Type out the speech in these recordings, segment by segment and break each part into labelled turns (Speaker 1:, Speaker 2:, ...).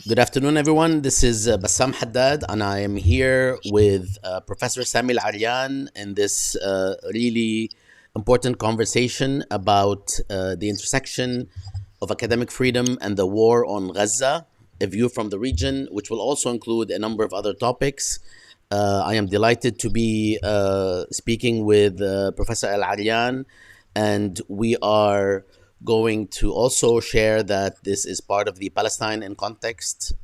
Speaker 1: Good afternoon, everyone. This is Bassam Haddad, and I am here with Professor Sami Al-Arian in this really important conversation about the intersection of academic freedom and the war on Gaza, a view from the region, which will also include a number of other topics. I am delighted to be speaking with Professor Al-Arian, and we are going to also share that this is part of the Palestine in Context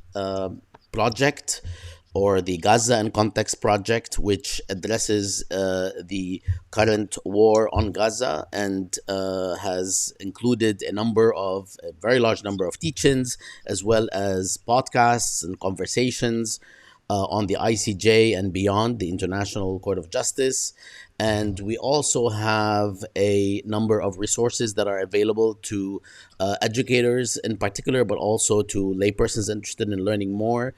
Speaker 1: project, or the Gaza in Context project, which addresses the current war on Gaza and has included a very large number of teach-ins, as well as podcasts and conversations on the ICJ and beyond, the International Court of Justice. And we also have a number of resources that are available to educators in particular, but also to laypersons interested in learning more.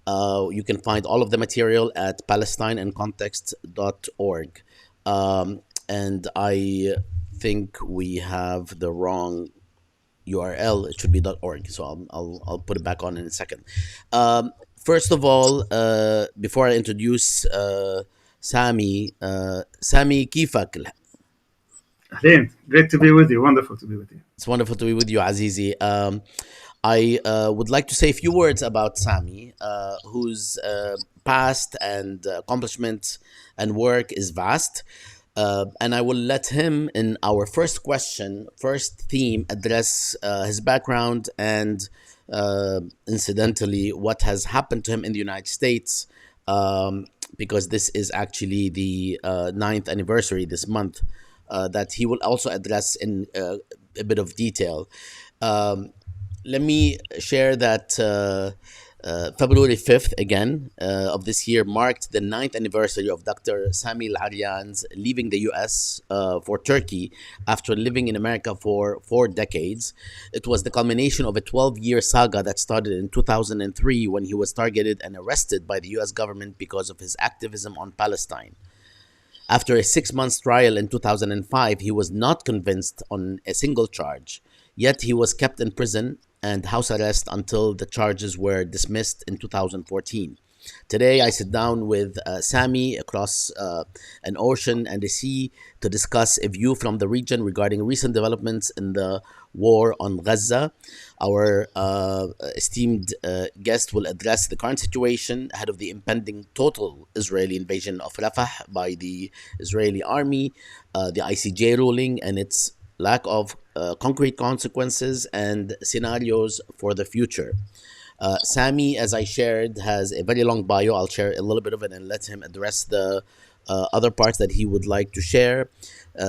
Speaker 1: You can find all of the material at palestineincontext.org. And I think we have the wrong URL. It should be .org. So I'll put it back on in a second. First of all, before I introduce Sami, Sami كيفك؟
Speaker 2: Ahlan, great to be with you. Wonderful to be with you.
Speaker 1: It's wonderful to be with you, Azizi. I would like to say a few words about Sami, whose past and accomplishments and work is vast. And I will let him, in our first theme, address his background and, incidentally, what has happened to him in the United States, because this is actually the ninth anniversary this month, that he will also address in a bit of detail. Let me share that February 5th, again, of this year, marked the ninth anniversary of Dr. Sami Al-Arian's leaving the US for Turkey after living in America for 4 decades. It was the culmination of a 12-year saga that started in 2003 when he was targeted and arrested by the US government because of his activism on Palestine. After a 6 month trial in 2005, he was not convinced on a single charge. Yet he was kept in prison and house arrest until the charges were dismissed in 2014. Today, I sit down with Sami across an ocean and a sea to discuss a view from the region regarding recent developments in the war on Gaza. Our esteemed guest will address the current situation ahead of the impending total Israeli invasion of Rafah by the Israeli army, the ICJ ruling, and its lack of concrete consequences and scenarios for the future. Sami, as I shared, has a very long bio. I'll share a little bit of it and let him address the other parts that he would like to share.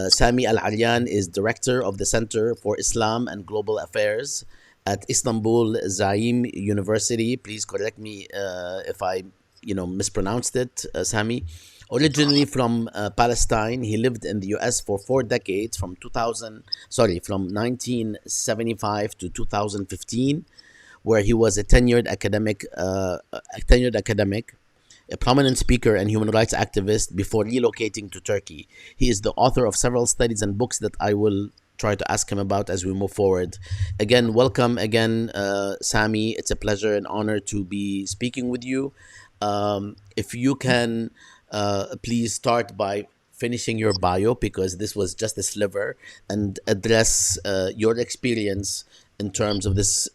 Speaker 1: Sami Al-Arian is director of the Center for Islam and Global Affairs at Istanbul Zaim University. Please correct me if I mispronounced it, Sami. Originally from Palestine, he lived in the U.S. for 4 decades, from 1975 to 2015, where he was a tenured academic, a prominent speaker and human rights activist before relocating to Turkey. He is the author of several studies and books that I will try to ask him about as we move forward. Again, welcome again, Sami. It's a pleasure and honor to be speaking with you. If you can please start by finishing your bio, because this was just a sliver, and address your experience in terms of this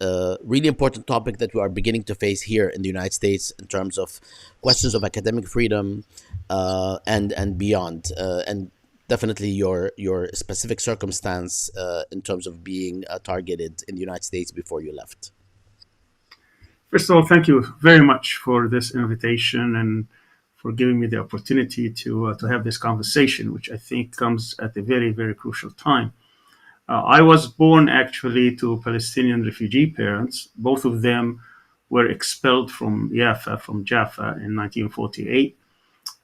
Speaker 1: really important topic that we are beginning to face here in the United States in terms of questions of academic freedom and beyond, and definitely your specific circumstance in terms of being targeted in the United States before you left.
Speaker 2: First of all, thank you very much for this invitation and for giving me the opportunity to have this conversation, which I think comes at a very, very crucial time. I was born actually to Palestinian refugee parents. Both of them were expelled from Jaffa in 1948.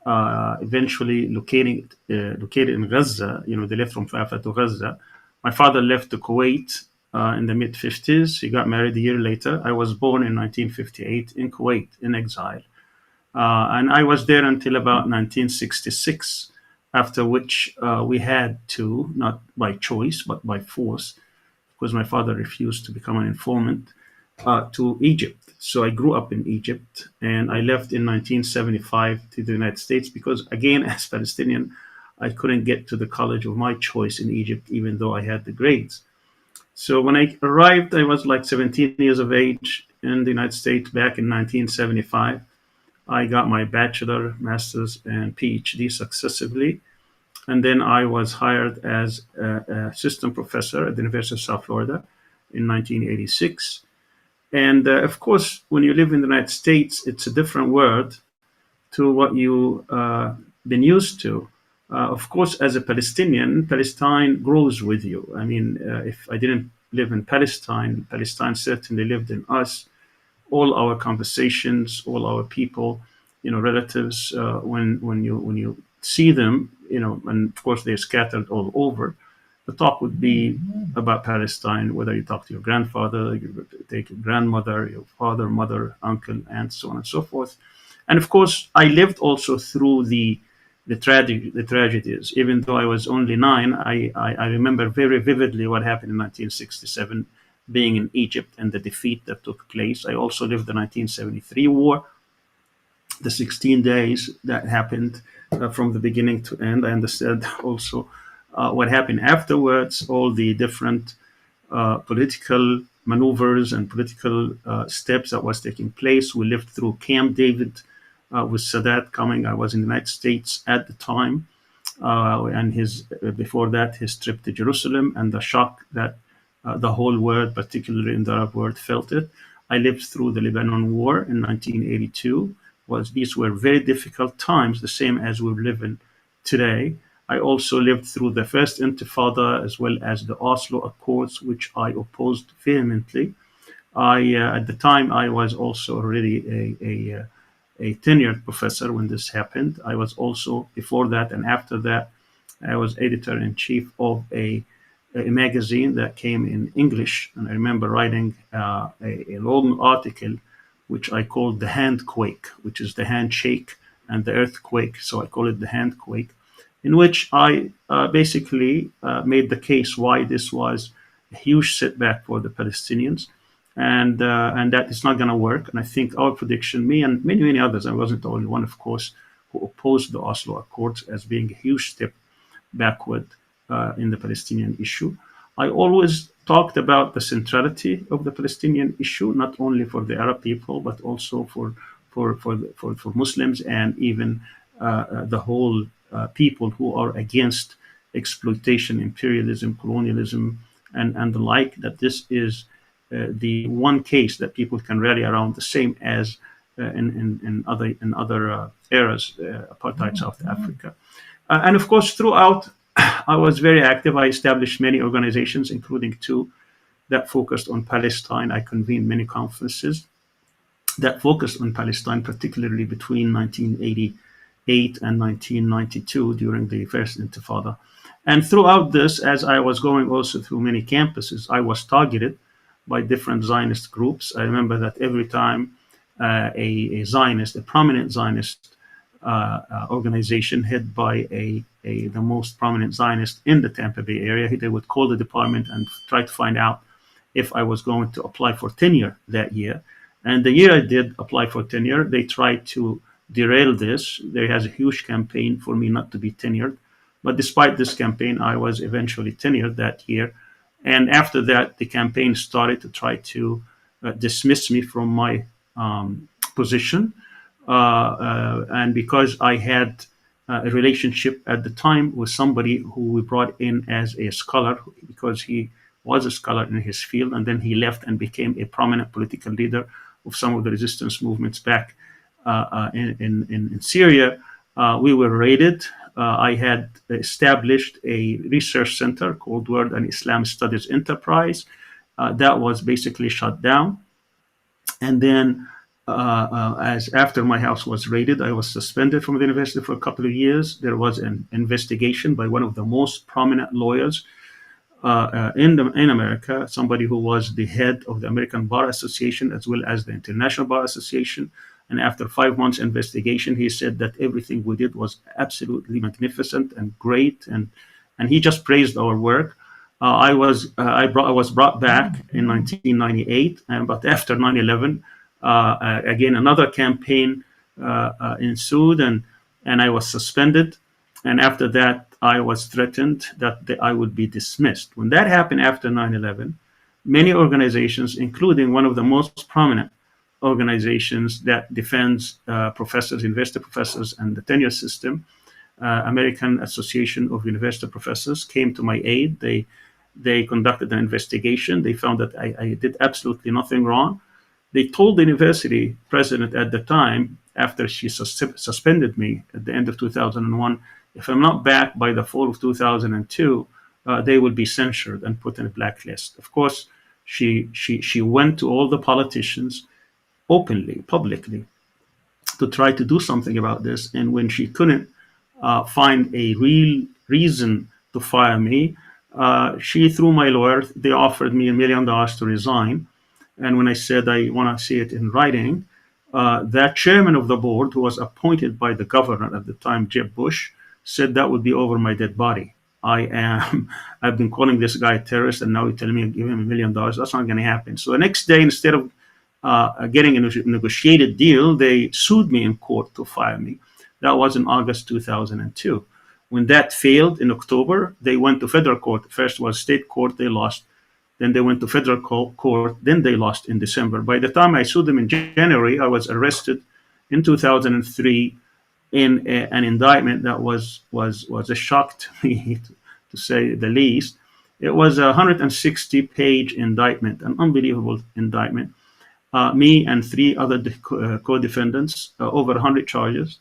Speaker 2: Eventually located in Gaza. They left from Rafah to Gaza. My father left to Kuwait in the mid 50s. He got married a year later. I was born in 1958 in Kuwait in exile. And I was there until about 1966, after which we had to, not by choice, but by force, because my father refused to become an informant, to Egypt. So I grew up in Egypt, and I left in 1975 to the United States because, again, as Palestinian, I couldn't get to the college of my choice in Egypt, even though I had the grades. So when I arrived, I was like 17 years of age in the United States back in 1975. I got my bachelor, master's, and PhD successively. And then I was hired as an assistant professor at the University of South Florida in 1986. And of course, when you live in the United States, it's a different world to what you been used to. Of course, as a Palestinian, Palestine grows with you. I mean, if I didn't live in Palestine, Palestine certainly lived in us. All our conversations, all our people, relatives. When you see them, and of course they're scattered all over. The talk would be about Palestine, whether you talk to your grandfather, you take your grandmother, your father, mother, uncle, and so on and so forth. And of course, I lived also through the tragedies. Even though I was only 9, I remember very vividly what happened in 1967, being in Egypt and the defeat that took place. I also lived the 1973 war, the 16 days that happened from the beginning to end. I understood also what happened afterwards, all the different political maneuvers and political steps that was taking place. We lived through Camp David with Sadat coming. I was in the United States at the time, and his before that his trip to Jerusalem and the shock that the whole world, particularly in the Arab world, felt it. I lived through the Lebanon War in 1982. These were very difficult times, the same as we're living today. I also lived through the first Intifada as well as the Oslo Accords, which I opposed vehemently. At the time, I was also already a tenured professor when this happened. I was also, before that and after that, I was editor in chief of a magazine that came in English. And I remember writing a long article, which I called The Handquake, which is the handshake and the earthquake. So I call it The Handquake, in which I basically made the case why this was a huge setback for the Palestinians, and that it's not going to work. And I think our prediction, me and many others, I wasn't the only one, of course, who opposed the Oslo Accords as being a huge step backward in the Palestinian issue. I always talked about the centrality of the Palestinian issue, not only for the Arab people, but also for Muslims and even the whole people who are against exploitation, imperialism, colonialism, and the like. That this is the one case that people can rally around, the same as in other eras, apartheid South Africa, and of course throughout. I was very active. I established many organizations, including 2 that focused on Palestine. I convened many conferences that focused on Palestine, particularly between 1988 and 1992 during the first Intifada. And throughout this, as I was going also through many campuses, I was targeted by different Zionist groups. I remember that every time a Zionist, a prominent Zionist organization headed by the most prominent Zionist in the Tampa Bay area, they would call the department and try to find out if I was going to apply for tenure that year. And the year I did apply for tenure, they tried to derail this. There has a huge campaign for me not to be tenured. But despite this campaign, I was eventually tenured that year. And after that, the campaign started to try to dismiss me from my position. And because I had a relationship at the time with somebody who we brought in as a scholar, because he was a scholar in his field, and then he left and became a prominent political leader of some of the resistance movements back in Syria. We were raided. I had established a research center called World and Islam Studies Enterprise. That was basically shut down. And then as after my house was raided, I was suspended from the university for a couple of years. There was an investigation by one of the most prominent lawyers in America, somebody who was the head of the American Bar Association as well as the International Bar Association. And after 5 months investigation, he said that everything we did was absolutely magnificent and great, and he just praised our work. I was brought back in 1998, but after 9/11, again another campaign ensued, and I was suspended. And after that, I was threatened that I would be dismissed. When that happened after 9/11, many organizations, including one of the most prominent organizations that defends professors, university professors, and the tenure system, American Association of University Professors, came to my aid. They conducted an investigation. They found that I did absolutely nothing wrong. They told the university president at the time, after she suspended me at the end of 2001, if I'm not back by the fall of 2002, they will be censured and put in a blacklist. Of course, she went to all the politicians openly, publicly, to try to do something about this. And when she couldn't find a real reason to fire me, she, through my lawyer, they offered me $1 million to resign. And when I said I want to see it in writing, that chairman of the board, who was appointed by the governor at the time, Jeb Bush, said that would be over my dead body. I've been calling this guy a terrorist, and now you're telling me to give him $1 million. That's not going to happen. So the next day, instead of getting a negotiated deal, they sued me in court to fire me. That was in August 2002. When that failed in October, they went to federal court. First was state court, they lost. Then they went to federal court, then they lost in December. By the time I sued them in January, I was arrested in 2003 in an indictment that was a shock to me, to say the least. It was a 160-page indictment, an unbelievable indictment. Me and three other co-defendants, over 100 charges.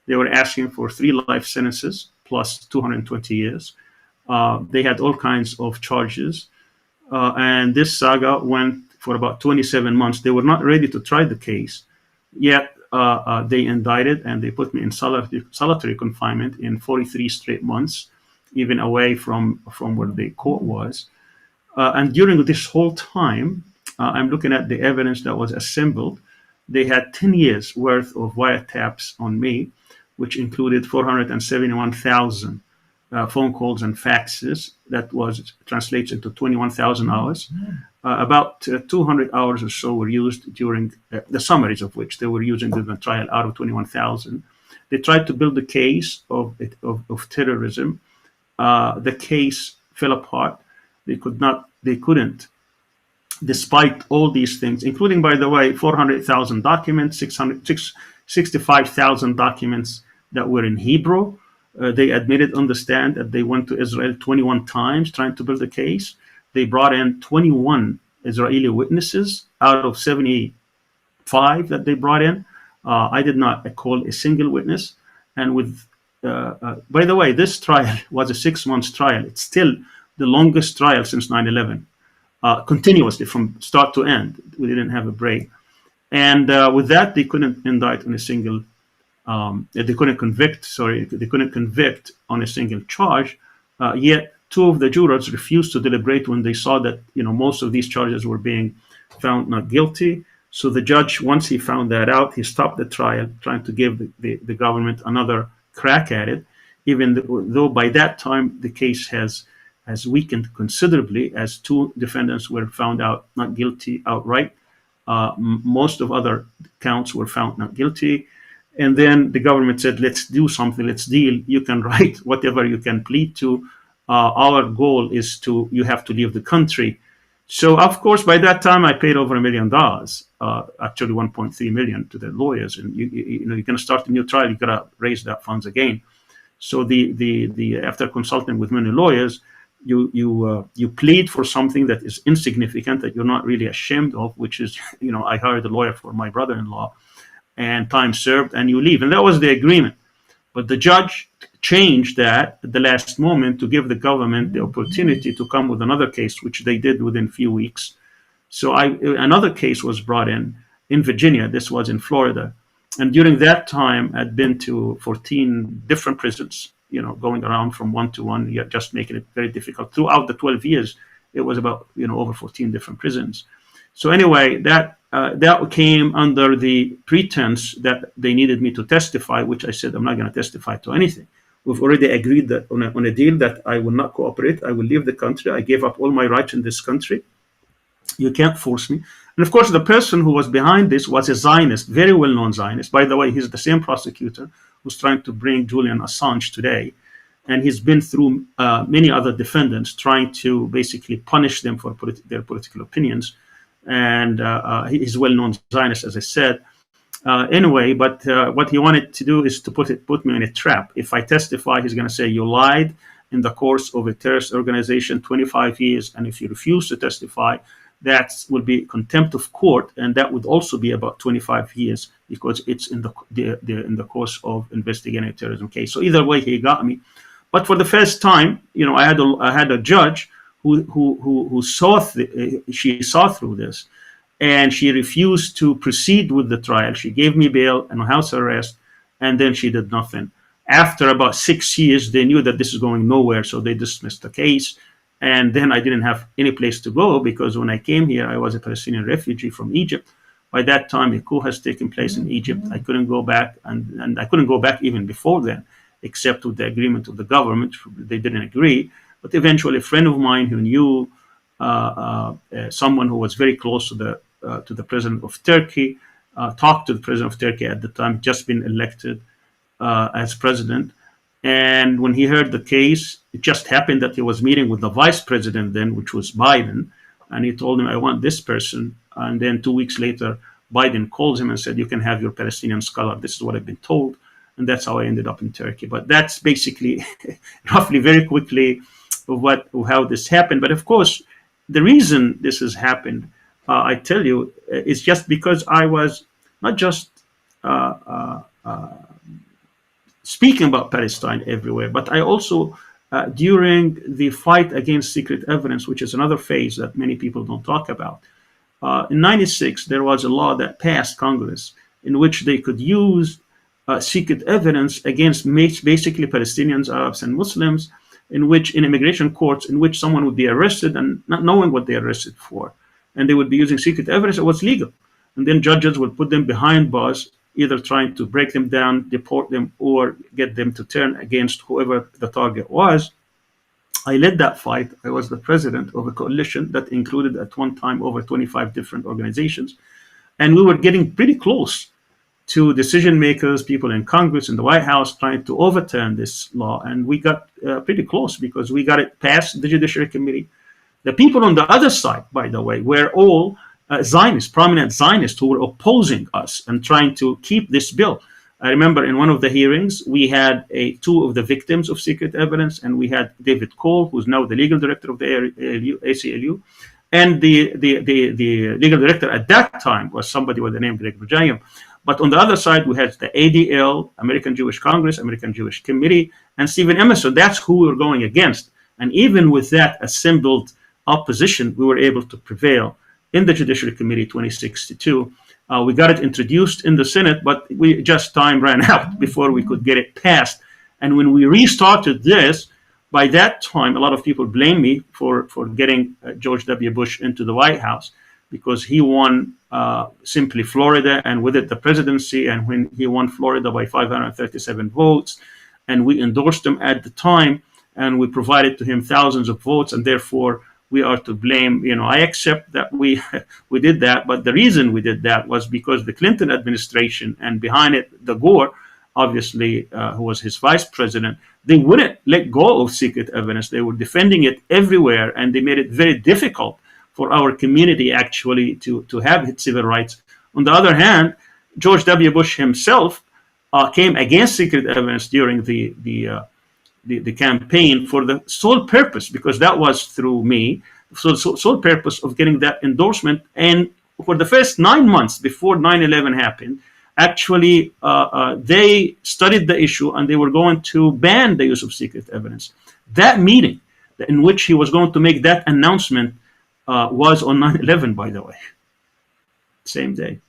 Speaker 2: They were asking for 3 life sentences plus 220 years. They had all kinds of charges. And this saga went for about 27 months. They were not ready to try the case, yet they indicted and they put me in solitary confinement in 43 straight months, even away from where the court was. And during this whole time, I'm looking at the evidence that was assembled. They had 10 years worth of wiretaps on me, which included 471,000 phone calls and faxes. That translates into 21,000 hours. About 200 hours or so were used during the summaries of which they were using during the trial out of 21,000. They tried to build a case of terrorism. The case fell apart. They couldn't, despite all these things, including, by the way, 400,000 documents, 65,000 documents that were in Hebrew. They admitted on the stand that they went to Israel 21 times trying to build a case. They brought in 21 Israeli witnesses out of 75 that they brought in. I did not call a single witness. And by the way, this trial was a 6-month trial. It's still the longest trial since 9/11, continuously from start to end. We didn't have a break. And with that, they couldn't indict on a single. They couldn't convict on a single charge. Yet 2 of the jurors refused to deliberate when they saw that most of these charges were being found not guilty. So the judge, once he found that out, he stopped the trial, trying to give the government another crack at it. Even though by that time the case has weakened considerably, as 2 defendants were found out not guilty outright. Most of other counts were found not guilty. And then the government said, let's do something, let's deal. You can write whatever you can plead to. Our goal is you have to leave the country. So, of course, by that time, I paid over $1 million, actually 1.3 million to the lawyers. And you're going to start a new trial, you got to raise that funds again. So after consulting with many lawyers, you plead for something that is insignificant, that you're not really ashamed of, which is, I hired a lawyer for my brother-in-law, and time served, and you leave. And that was the agreement. But the judge changed that at the last moment to give the government the opportunity to come with another case, which they did within a few weeks. So another case was brought in Virginia. This was in Florida. And during that time, I'd been to 14 different prisons, going around from one to one, just making it very difficult. Throughout the 12 years, it was about, over 14 different prisons. So anyway, that came under the pretense that they needed me to testify, which I said, I'm not going to testify to anything. We've already agreed that on a deal that I will not cooperate. I will leave the country. I gave up all my rights in this country. You can't force me. And of course, the person who was behind this was a Zionist, very well known Zionist. By the way, he's the same prosecutor who's trying to bring Julian Assange today. And he's been through many other defendants trying to basically punish them for their political opinions. And he's well known Zionist, as I said. Anyway, but what he wanted to do is to put me in a trap. If I testify, he's going to say you lied in the course of a terrorist organization, 25 years, and if you refuse to testify, that will be contempt of court, and that would also be about 25 years because it's in the course of investigating a terrorism case. So either way, he got me. But for the first time, I had a judge who she saw through this, and she refused to proceed with the trial. She gave me bail and house arrest, and then she did nothing. After about 6 years, they knew that this is going nowhere, so they dismissed the case. And then I didn't have any place to go because when I came here, I was a Palestinian refugee from Egypt. By that time, a coup has taken place in Egypt. I couldn't go back, and I couldn't go back even before then, except with the agreement of the government. They didn't agree. But eventually, a friend of mine who knew someone who was very close to the president of Turkey talked to the president of Turkey at the time, just been elected as president. And when he heard the case, it just happened that he was meeting with the vice president then, which was Biden. And he told him, I want this person. And then 2 weeks later, Biden called him and said, you can have your Palestinian scholar. This is what I've been told. And that's how I ended up in Turkey. But that's basically roughly very quickly how this happened. But of course, the reason this has happened, I tell you, is just because I was not just speaking about Palestine everywhere, but I also, during the fight against secret evidence, which is another phase that many people don't talk about, in '96, there was a law that passed Congress in which they could use secret evidence against basically Palestinians, Arabs, and Muslims, in immigration courts, in which someone would be arrested and not knowing what they're arrested for. And they would be using secret evidence that was legal. And then judges would put them behind bars, either trying to break them down, deport them, or get them to turn against whoever the target was. I led that fight. I was the president of a coalition that included at one time over 25 different organizations. And we were getting pretty close to decision makers, people in Congress, in the White House, trying to overturn this law. And we got pretty close because we got it past the Judiciary Committee. The people on the other side, by the way, were all Zionists, prominent Zionists who were opposing us and trying to keep this bill. I remember in one of the hearings, we had two of the victims of secret evidence, and we had David Cole, who's now the legal director of the ACLU, and the legal director at that time was somebody with the name Greg Bujayim. But on the other side, we had the ADL, American Jewish Congress, American Jewish Committee, and Stephen Emerson. That's who we were going against. And even with that assembled opposition, we were able to prevail in the Judiciary Committee 2062. We got it introduced in the Senate, but time ran out before we could get it passed. And when we restarted this, by that time, a lot of people blame me for getting George W. Bush into the White House because he won simply Florida and with it the presidency. And when he won Florida by 537 votes, and we endorsed him at the time, and we provided to him thousands of votes, and therefore we are to blame. I accept that we did that, but the reason we did that was because the Clinton administration, and behind it, the Gore, obviously, who was his vice president, they wouldn't let go of secret evidence. They were defending it everywhere, and they made it very difficult for our community actually to have civil rights. On the other hand, George W. Bush himself came against secret evidence during the campaign for the sole purpose, because that was through me, so sole purpose of getting that endorsement. And for the first 9 months before 9/11 happened, actually they studied the issue and they were going to ban the use of secret evidence. That meeting in which he was going to make that announcement was on 9/11, by the way, same day.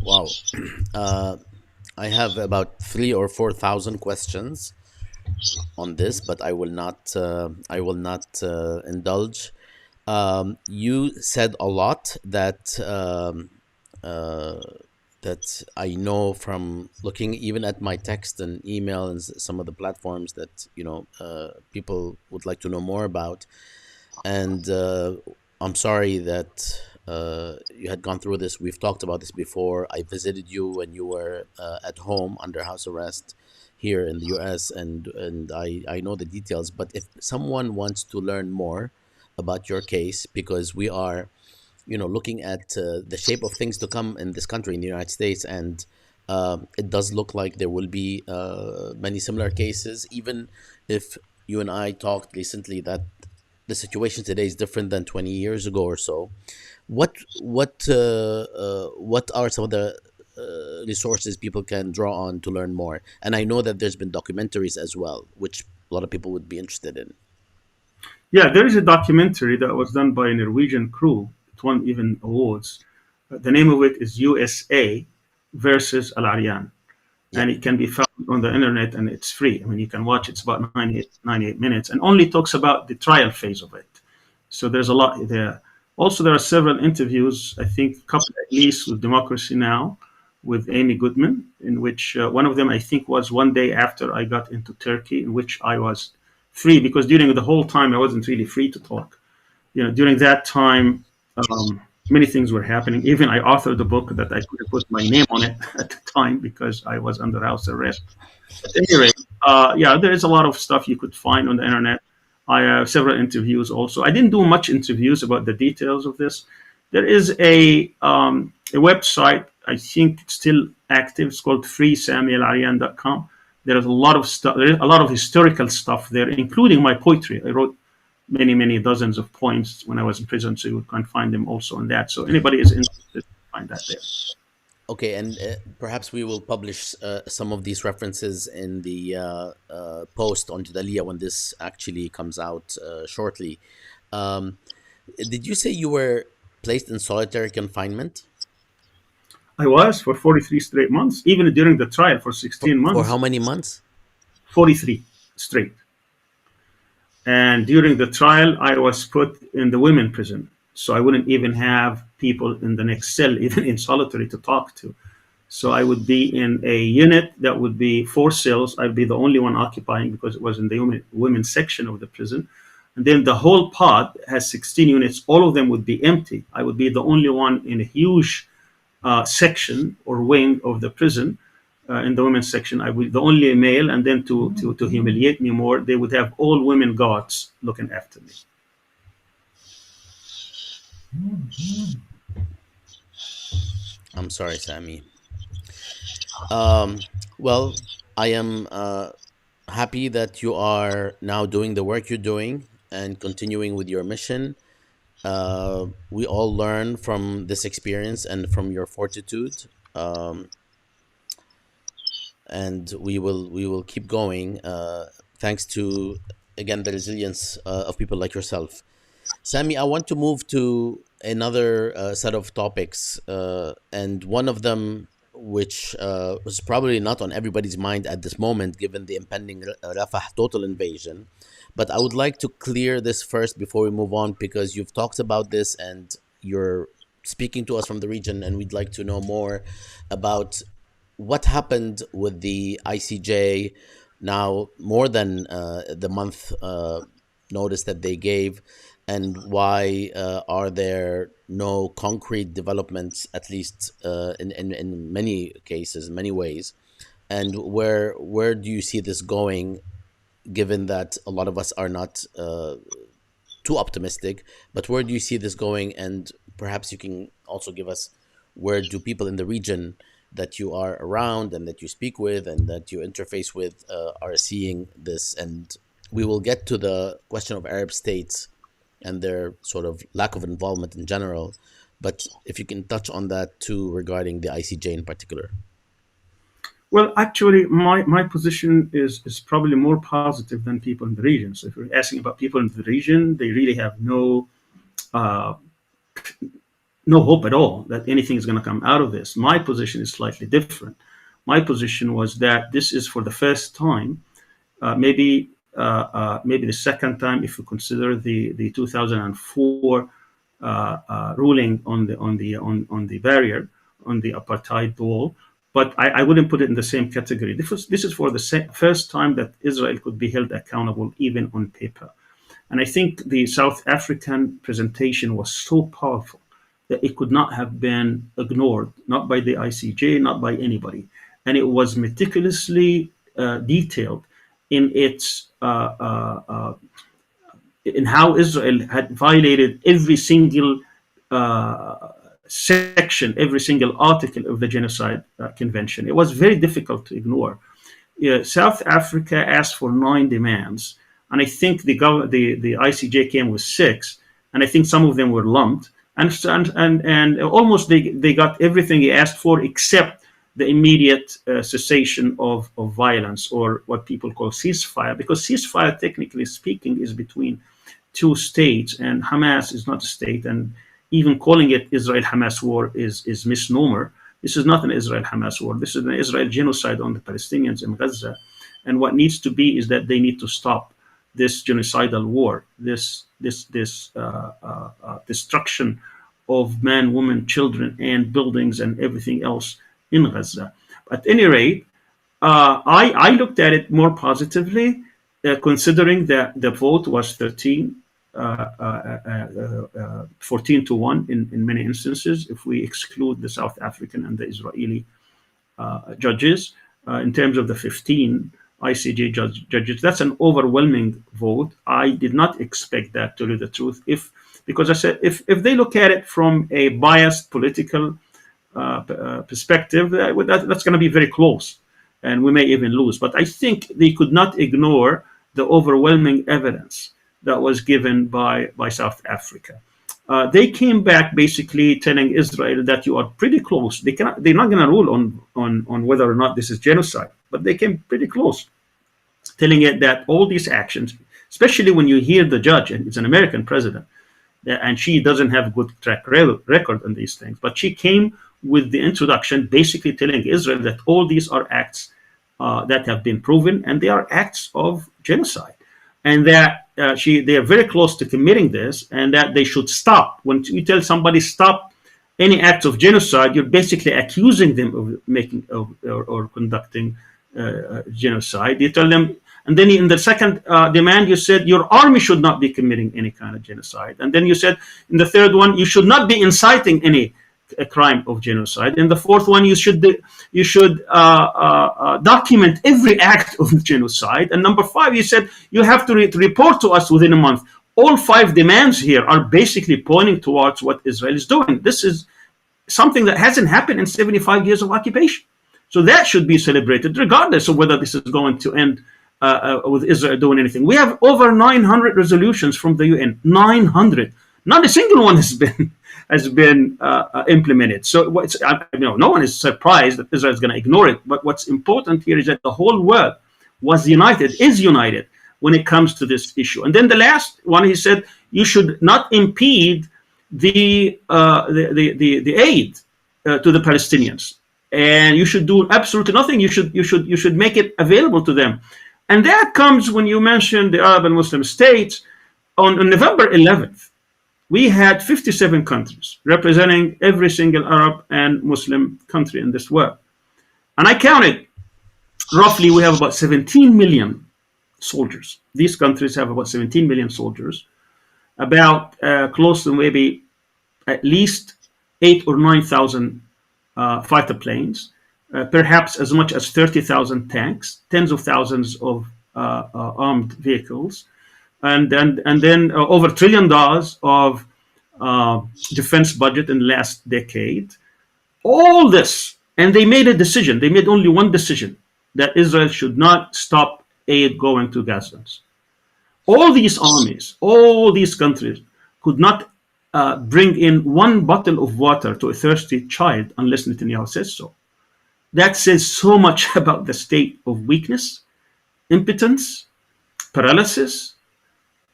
Speaker 1: Wow. I have about 3 or 4,000 questions on this, but I will not. I will not indulge. You said a lot that that I know from looking even at my text and email and some of the platforms that people would like to know more about. And I'm sorry that you had gone through this. We've talked about this before. I visited you when you were at home under house arrest here in the U.S. and I know the details. But if someone wants to learn more about your case, because we are looking at the shape of things to come in this country, in the United States, and it does look like there will be many similar cases, even if you and I talked recently that the situation today is different than 20 years ago or so. What are some of the resources people can draw on to learn more? And I know that there's been documentaries as well, which a lot of people would be interested in.
Speaker 2: Yeah, there is a documentary that was done by a Norwegian crew. It won even awards. The name of it is USA versus Al-Arian,
Speaker 1: Yeah.
Speaker 2: and it can be found on the internet, and it's free. I mean, you can watch. It's about 98 minutes, and only talks about the trial phase of it. So there's a lot there. Also, there are several interviews, I think, a couple at least, with Democracy Now, with Amy Goodman, in which one of them, I think, was one day after I got into Turkey, in which I was free, because during the whole time I wasn't really free to talk. During that time, many things were happening. Even I authored a book that I couldn't put my name on it at the time because I was under house arrest. At any rate, yeah, there is a lot of stuff you could find on the internet. I have several interviews also. I didn't do much interviews about the details of this. There is a website, I think it's still active. It's called freesamialarian.com. There's a lot of stuff. There's a lot of historical stuff there, including my poetry. I wrote many, many dozens of poems when I was in prison, so you can find them also on that. So anybody is interested, find that there.
Speaker 1: Okay, and perhaps we will publish some of these references in the post on Jadaliyya when this actually comes out shortly. Um, did you say you were placed in solitary confinement?
Speaker 2: I was for 43 straight months, even during the trial for 16
Speaker 1: For
Speaker 2: months,
Speaker 1: how many months?
Speaker 2: 43 straight. And during the trial, I was put in the women prison. So I wouldn't even have people in the next cell, even in solitary, to talk to. So I would be in a unit that would be four cells. I'd be the only one occupying because it was in the women's section of the prison. And then the whole pod has 16 units. All of them would be empty. I would be the only one in a huge section or wing of the prison. In the women's section, I would the only male, and then to humiliate me more, they would have all women guards looking after me.
Speaker 1: I'm sorry, Sami. Um, well, I am happy that you are now doing the work you're doing and continuing with your mission. We all learn from this experience and from your fortitude. Um, and we will keep going thanks to, again, the resilience of people like yourself. Sami, I want to move to another set of topics, and one of them, which was probably not on everybody's mind at this moment, given the impending Rafah total invasion. But I would like to clear this first before we move on, because you've talked about this and you're speaking to us from the region, and we'd like to know more about what happened with the ICJ now, more than the month notice that they gave, and why are there no concrete developments, at least in many cases, many ways, and where do you see this going, given that a lot of us are not too optimistic, but where do you see this going? And perhaps you can also give us, where do people in the region that you are around and that you speak with and that you interface with are seeing this? And we will get to the question of Arab states and their sort of lack of involvement in general. But if you can touch on that too, regarding the ICJ in particular.
Speaker 2: Well, actually, my position is probably more positive than people in the region. So if you're asking about people in the region, they really have uh, no hope at all that anything is going to come out of this. My position is slightly different. My position was that this is for the first time, maybe the second time, if you consider the 2004 ruling on the barrier on the apartheid wall, but I wouldn't put it in the same category. This is for the first time that Israel could be held accountable, even on paper. And I think the South African presentation was so powerful that it could not have been ignored, not by the ICJ, not by anybody. And it was meticulously detailed in its in how Israel had violated every single section, every single article of the Genocide Convention. It was very difficult to ignore. South Africa asked for 9 demands, and I think the ICJ came with 6, and I think some of them were lumped, and almost they got everything he asked for except the immediate cessation of violence, or what people call ceasefire, because ceasefire, technically speaking, is between 2 states, and Hamas is not a state, and even calling it Israel-Hamas war is misnomer. This is not an Israel-Hamas war. This is an Israel genocide on the Palestinians in Gaza. And what needs to be is that they need to stop this genocidal war, this destruction of men, women, children, and buildings and everything else in Gaza. At any rate, I looked at it more positively, considering that the vote was 14-1 in many instances, if we exclude the South African and the Israeli judges. In terms of the 15 ICJ judges, that's an overwhelming vote. I did not expect that, to tell you the truth, because I said if they look at it from a biased political perspective, that's going to be very close, and we may even lose. But I think they could not ignore the overwhelming evidence that was given by South Africa. They came back basically telling Israel that you are pretty close. They're not going to rule on whether or not this is genocide, but they came pretty close, telling it that all these actions, especially when you hear the judge, and it's an American president, and she doesn't have a good track record on these things, but she came with the introduction basically telling Israel that all these are acts that have been proven, and they are acts of genocide, and that they are very close to committing this, and that they should stop. When you tell somebody stop any act of genocide, you're basically accusing them of making or conducting genocide. You tell them, and then in the second demand, you said your army should not be committing any kind of genocide, and then you said in the third one, you should not be inciting any a crime of genocide. In the fourth one, you should document every act of genocide. And number 5, you said you have to report to us within a month. All 5 demands here are basically pointing towards what Israel is doing. This is something that hasn't happened in 75 years of occupation. So that should be celebrated, regardless of whether this is going to end with Israel doing anything. We have over 900 resolutions from the UN. 900. Not a single one has been implemented. So no one is surprised that Israel is going to ignore it. But what's important here is that the whole world is united when it comes to this issue. And then the last one, he said, you should not impede the aid to the Palestinians, and you should do absolutely nothing. You should make it available to them. And that comes when you mentioned the Arab and Muslim states. On November 11th, we had 57 countries representing every single Arab and Muslim country in this world. And I counted, roughly we have about 17 million soldiers. These countries have about 17 million soldiers, about close to maybe at least 8,000 or 9,000 fighter planes, perhaps as much as 30,000 tanks, tens of thousands of armed vehicles, and then over $1 trillion of defense budget in the last decade. All this, and they made a decision. They made only one decision, that Israel should not stop aid going to Gazans. All these armies, all these countries could not bring in one bottle of water to a thirsty child unless Netanyahu says so. That says so much about the state of weakness, impotence, paralysis,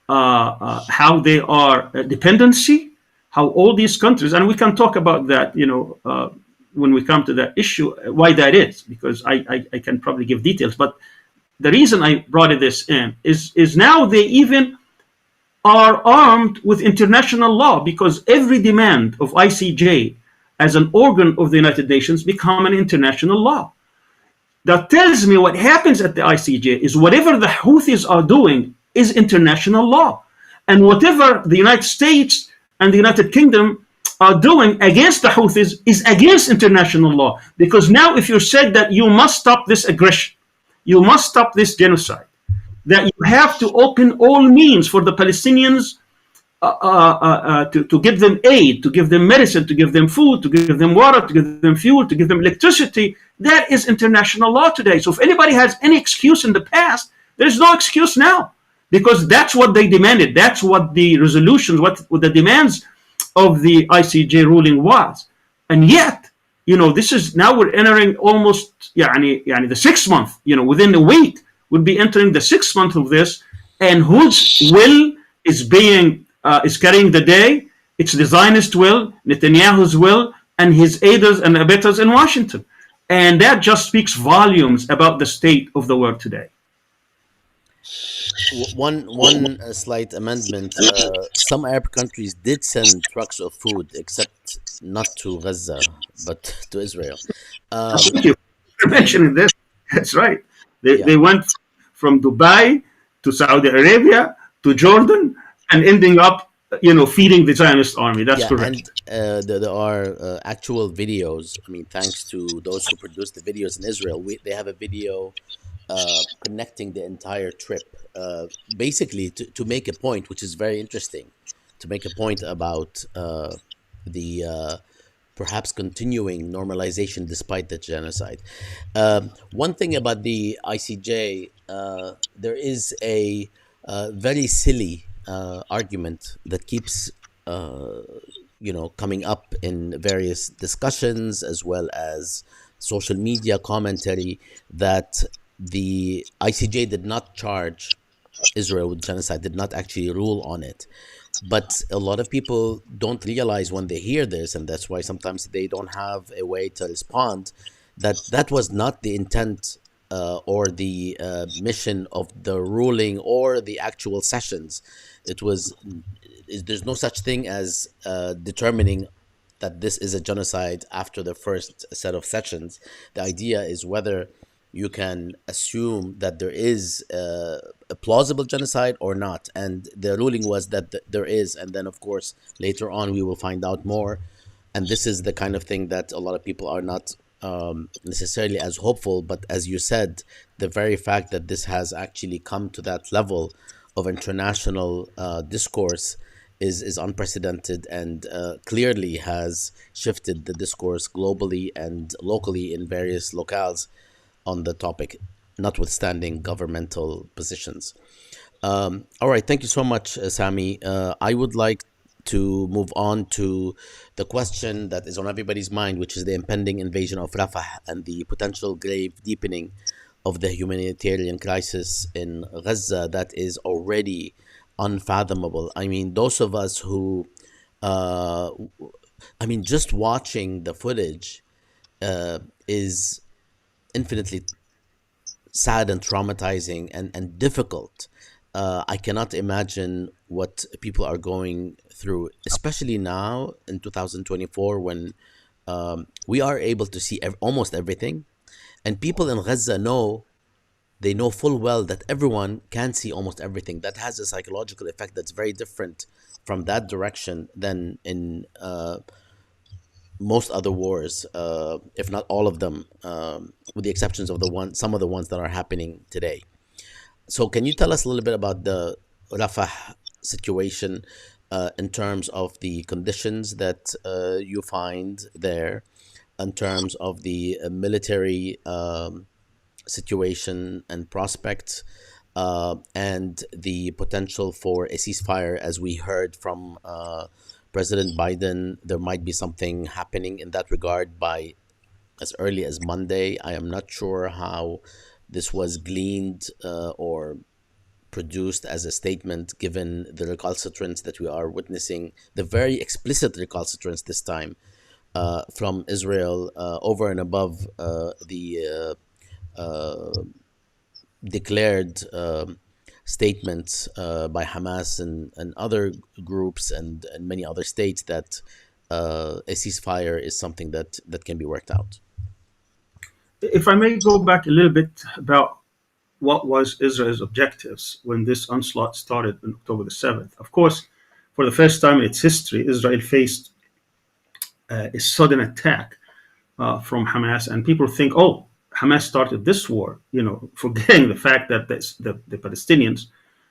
Speaker 2: how they are dependency, how all these countries, and we can talk about that, when we come to that issue, why that is, because I can probably give details. But the reason I brought this in is now they even are armed with international law, because every demand of ICJ as an organ of the United Nations become an international law. That tells me what happens at the ICJ is whatever the Houthis are doing is international law. And whatever the United States and the United Kingdom are doing against the Houthis is against international law. Because now, if you said that you must stop this aggression, you must stop this genocide, that you have to open all means for the Palestinians to give them aid, to give them medicine, to give them food, to give them water, to give them fuel, to give them electricity. That is international law today. So if anybody has any excuse in the past, there's no excuse now, because that's what they demanded. That's what the resolutions, what the demands of the ICJ ruling was. And yet, this is now we're entering almost the 6 month, within a week, we'll be entering the 6 month of this, and whose will is being is carrying the day? It's the Zionist will, Netanyahu's will, and his aiders and abettors in Washington. And that just speaks volumes about the state of the world today.
Speaker 1: One slight amendment. Some Arab countries did send trucks of food, except not to Gaza, but to Israel.
Speaker 2: Thank you for mentioning this. That's right.
Speaker 1: Yeah.
Speaker 2: They went from Dubai to Saudi Arabia to Jordan and ending up, feeding the Zionist army. That's correct.
Speaker 1: And there are actual videos. I mean, thanks to those who produced the videos in Israel, they have a video connecting the entire trip, basically to make a point, which is very interesting, to make a point about the perhaps continuing normalization despite the genocide. One thing about the ICJ, there is a very silly argument that keeps coming up in various discussions as well as social media commentary, that the ICJ did not charge Israel with genocide, did not actually rule on it. But a lot of people don't realize when they hear this, and that's why sometimes they don't have a way to respond, that that was not the intent or the mission of the ruling or the actual sessions. There's no such thing as determining that this is a genocide after the first set of sessions. The idea is whether you can assume that there is a plausible genocide or not. And the ruling was that there is. And then, of course, later on, we will find out more. And this is the kind of thing that a lot of people are not necessarily as hopeful. But as you said, the very fact that this has actually come to that level of international discourse is unprecedented, and clearly has shifted the discourse globally and locally in various locales on the topic, notwithstanding governmental positions. All right, thank you so much, Sami. I would like to move on to the question that is on everybody's mind, which is the impending invasion of Rafah and the potential grave deepening of the humanitarian crisis in Gaza that is already unfathomable. I mean, those of us who, just watching the footage is infinitely sad and traumatizing and difficult. I cannot imagine what people are going through, especially now in 2024 when we are able to see almost everything. And people in Gaza they know full well that everyone can see almost everything. That has a psychological effect that's very different from that direction than in most other wars, if not all of them, with the exceptions of some of the ones that are happening today. So can you tell us a little bit about the Rafah situation in terms of the conditions that you find there, in terms of the military situation and prospects, and the potential for a ceasefire? As we heard from President Biden, there might be something happening in that regard by as early as Monday. I am not sure how this was gleaned or produced as a statement, given the recalcitrance that we are witnessing, the very explicit recalcitrance this time from Israel, over and above the declared statements by Hamas and other groups and many other states that a ceasefire is something that can be worked out.
Speaker 2: If I may go back a little bit about what was Israel's objectives when this onslaught started on October the 7th. Of course, for the first time in its history, Israel faced a sudden attack from Hamas, and people think, oh, Hamas started this war, forgetting the fact that the Palestinians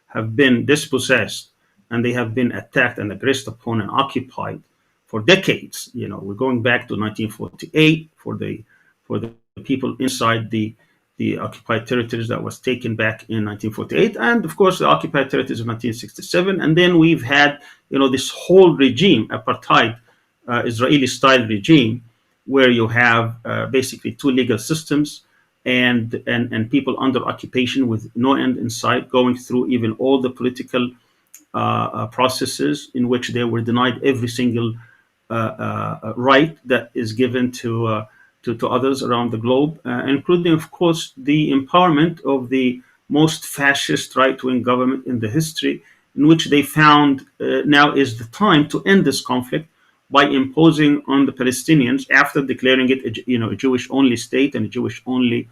Speaker 2: have been dispossessed and they have been attacked and aggressed upon and occupied for decades. We're going back to 1948 for the people inside the occupied territories that was taken back in 1948, and of course the occupied territories of 1967. And then we've had this whole regime, apartheid, Israeli-style regime, where you have basically two legal systems and people under occupation with no end in sight, going through even all the political processes in which they were denied every single right that is given to others around the globe, including, of course, the empowerment of the most fascist right-wing government in the history, in which they found now is the time to end this conflict by imposing on the Palestinians, after declaring it a Jewish-only state and Jewish-only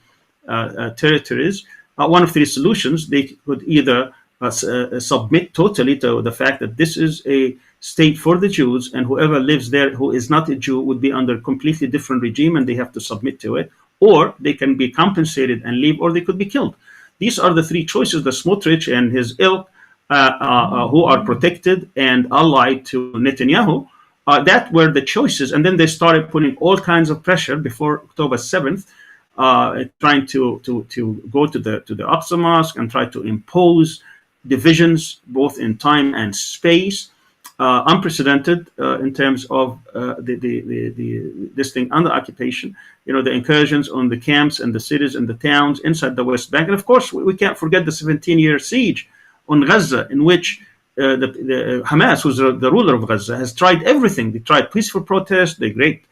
Speaker 2: territories. One of three solutions: they could either submit totally to the fact that this is a state for the Jews, and whoever lives there who is not a Jew would be under a completely different regime and they have to submit to it, or they can be compensated and leave, or they could be killed. These are the three choices that Smotrich and his ilk, who are protected and allied to Netanyahu, that were the choices. And then they started putting all kinds of pressure before October 7th, trying to go to the Aqsa Mosque and try to impose divisions both in time and space, unprecedented in terms of this thing under occupation. The incursions on the camps and the cities and the towns inside the West Bank, and of course we can't forget the 17-year siege on Gaza, in which the Hamas, who's the ruler of Gaza, has tried everything. They tried peaceful protest, the great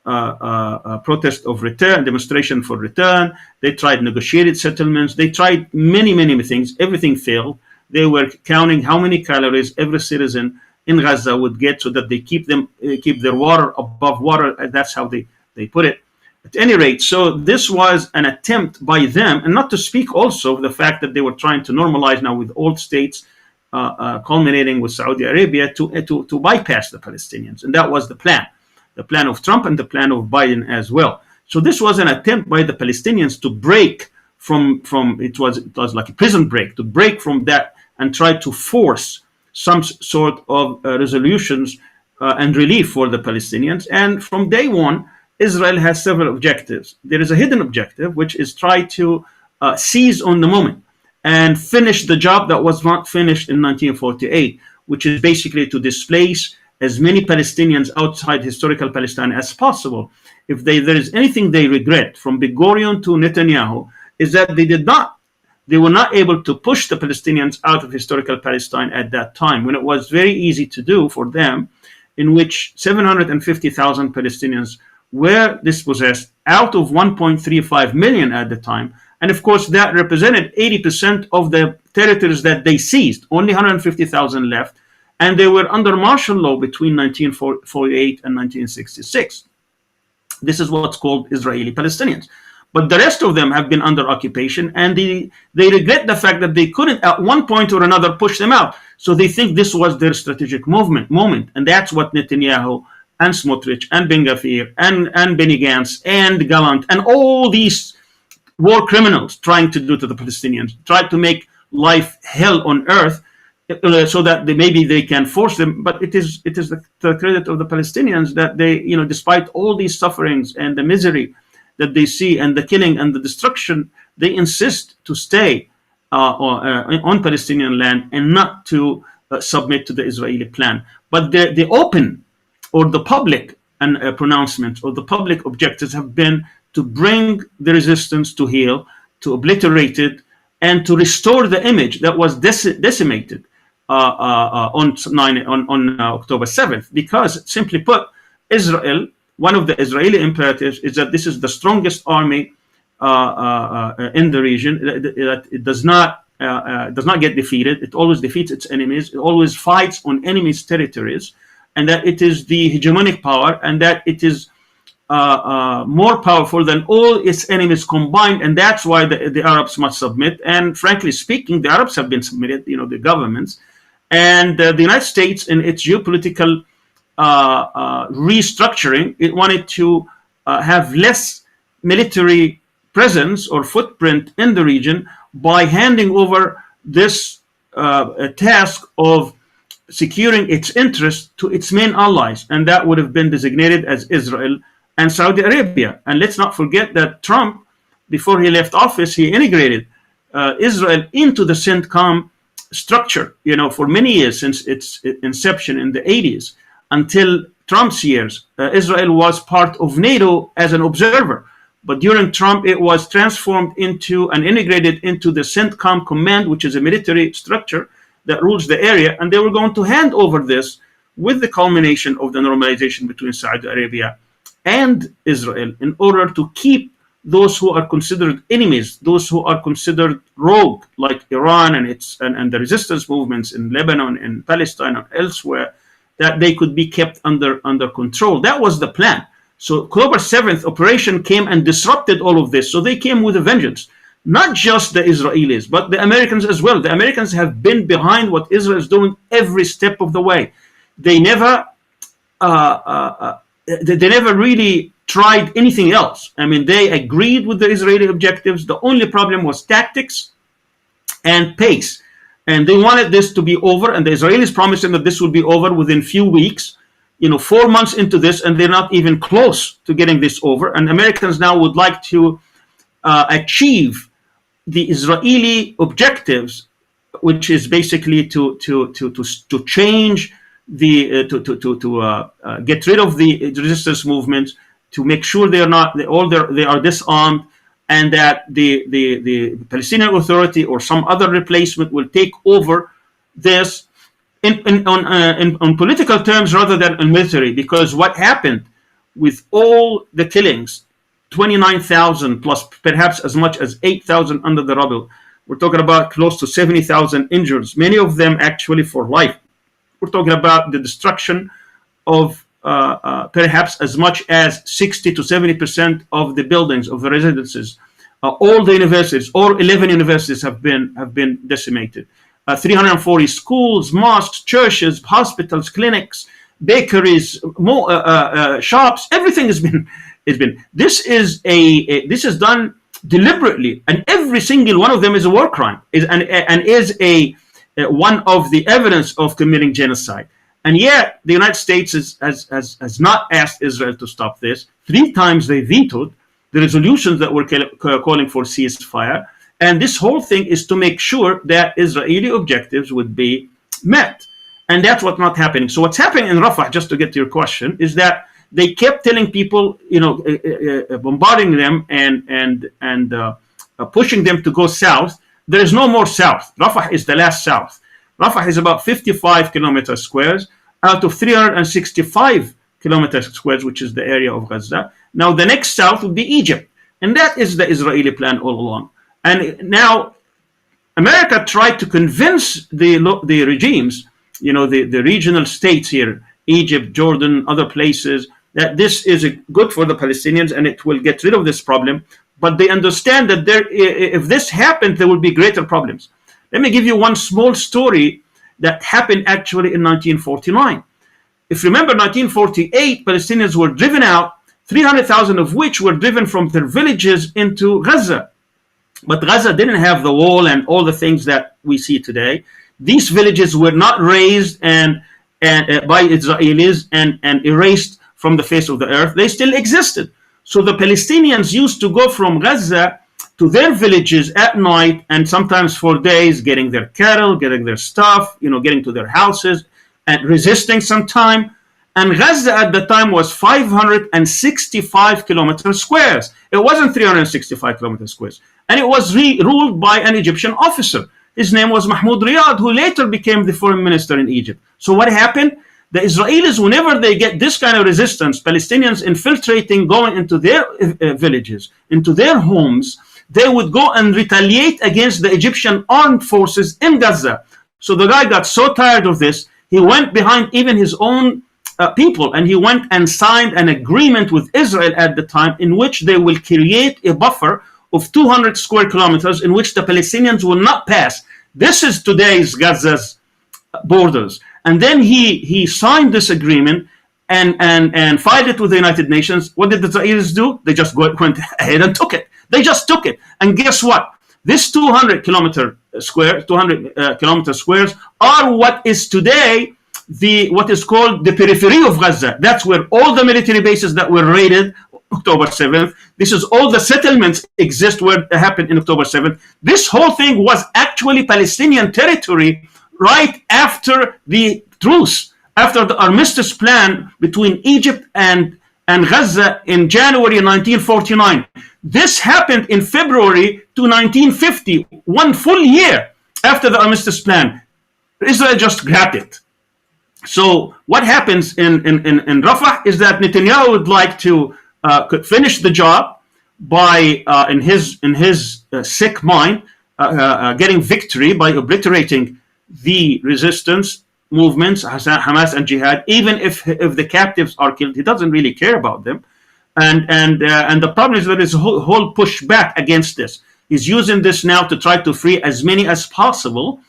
Speaker 2: protest of return, demonstration for return. They tried negotiated settlements. They tried many, many things. Everything failed. They were counting how many calories every citizen in Gaza would get so that they keep their water above water. That's how they put it. At any rate, so this was an attempt by them, and not to speak also of the fact that they were trying to normalize now with all states, culminating with Saudi Arabia, to bypass the Palestinians. And that was the plan of Trump and the plan of Biden as well. So this was an attempt by the Palestinians to break from it was like a prison break, to break from that and try to force some sort of resolutions and relief for the Palestinians. And from day one, Israel has several objectives. There is a hidden objective, which is try to seize on the moment and finish the job that was not finished in 1948, which is basically to displace as many Palestinians outside historical Palestine as possible. If there is anything they regret from Ben Gurion to Netanyahu, is that they were not able to push the Palestinians out of historical Palestine at that time, when it was very easy to do for them, in which 750,000 Palestinians were dispossessed out of 1.35 million at the time. And of course, that represented 80% of the territories that they seized, only 150,000 left. And they were under martial law between 1948 and 1966. This is what's called Israeli-Palestinians. But the rest of them have been under occupation, and they regret the fact that they couldn't at one point or another push them out. So they think this was their strategic moment. And that's what Netanyahu and Smotrich and Ben Gvir and Benny Gantz and Gallant and all these war criminals trying to do to the Palestinians, try to make life hell on earth, so that maybe they can force them. But it is the credit of the Palestinians that they, despite all these sufferings and the misery that they see and the killing and the destruction, they insist to stay on Palestinian land and not to submit to the Israeli plan. But the open or the public pronouncements or the public objectives have been to bring the resistance to heel, to obliterate it, and to restore the image that was decimated on October 7th. Because, simply put, Israel, one of the Israeli imperatives is that this is the strongest army in the region. That it does not get defeated. It always defeats its enemies. It always fights on enemies' territories, and that it is the hegemonic power, and that it is more powerful than all its enemies combined, and that's why the Arabs must submit. And frankly speaking, the Arabs have been submitted, the governments, and the United States in its geopolitical restructuring, it wanted to have less military presence or footprint in the region by handing over this task of securing its interests to its main allies, and that would have been designated as Israel and Saudi Arabia. And let's not forget that Trump, before he left office, he integrated Israel into the CENTCOM structure, for many years since its inception in the 80s until Trump's years. Israel was part of NATO as an observer, but during Trump, it was transformed into and integrated into the CENTCOM command, which is a military structure that rules the area, and they were going to hand over this with the culmination of the normalization between Saudi Arabia and Israel in order to keep those who are considered enemies, those who are considered rogue, like Iran and the resistance movements in Lebanon and Palestine and elsewhere, that they could be kept under control. That was the plan. So October 7th operation came and disrupted all of this. So they came with a vengeance. Not just the Israelis, but the Americans as well. The Americans have been behind what Israel is doing every step of the way. They never really tried anything else. I mean, they agreed with the Israeli objectives. The only problem was tactics and pace. And they wanted this to be over, and the Israelis promised them that this would be over within few weeks. 4 months into this, and they're not even close to getting this over. And Americans now would like to achieve the Israeli objectives, which is basically to change to get rid of the resistance movements, to make sure they are disarmed, and that the Palestinian Authority or some other replacement will take over this on political terms rather than in military. Because what happened with all the killings, 29,000 plus perhaps as much as 8,000 under the rubble, we're talking about close to 70,000 injuries, many of them actually for life. We're talking about the destruction of perhaps as much as 60 to 70% of the buildings, of the residences. All the universities, all 11 universities have been decimated. 340 schools, mosques, churches, hospitals, clinics, bakeries, shops. Everything has been. This is done deliberately, and every single one of them is a war crime, is one of the evidence of committing genocide. And yet the United States has not asked Israel to stop this. 3 times they vetoed the resolutions that were calling for ceasefire. And this whole thing is to make sure that Israeli objectives would be met. And that's what's not happening. So what's happening in Rafah, just to get to your question, is that they kept telling people, bombarding them and pushing them to go south. There is no more south. Rafah is the last south. Rafah is about 55 kilometer squares out of 365 kilometer squares, which is the area of Gaza. Now the next south would be Egypt. And that is the Israeli plan all along. And now America tried to convince the regimes, the regional states here, Egypt, Jordan, other places, that this is good for the Palestinians and it will get rid of this problem. But they understand that if this happened, there will be greater problems. Let me give you one small story that happened actually in 1949. If you remember, 1948, Palestinians were driven out, 300,000 of which were driven from their villages into Gaza. But Gaza didn't have the wall and all the things that we see today. These villages were not razed by Israelis and erased from the face of the earth. They still existed. So the Palestinians used to go from Gaza to their villages at night and sometimes for days, getting their cattle, getting their stuff, getting to their houses and resisting some time. And Gaza at the time was 565 kilometer squares. It wasn't 365 kilometer squares. And it was ruled by an Egyptian officer. His name was Mahmoud Riyad, who later became the foreign minister in Egypt. So what happened? The Israelis, whenever they get this kind of resistance, Palestinians infiltrating, going into their villages, into their homes, they would go and retaliate against the Egyptian armed forces in Gaza. So the guy got so tired of this, he went behind even his own people, and he went and signed an agreement with Israel at the time in which they will create a buffer of 200 square kilometers in which the Palestinians will not pass. This is today's Gaza's borders. And then he signed this agreement and filed it with the United Nations. What did the Israelis do? They just went ahead and took it. They just took it. And guess what? This 200 kilometer kilometer squares are what is today what is called the periphery of Gaza. That's where all the military bases that were raided October 7th. This is all the settlements exist where it happened in October 7th. This whole thing was actually Palestinian territory right after the truce, after the armistice plan between Egypt and Gaza in January 1949. This happened in February to 1950, 1 full year after the armistice plan. Israel just grabbed it. So what happens in Rafah is that Netanyahu would like to finish the job by, in his sick mind, getting victory by obliterating the resistance movements, Hamas and Jihad. Even if the captives are killed, he doesn't really care about them. And the problem is that there's a whole pushback against this. He's using this now to try to free as many as possible.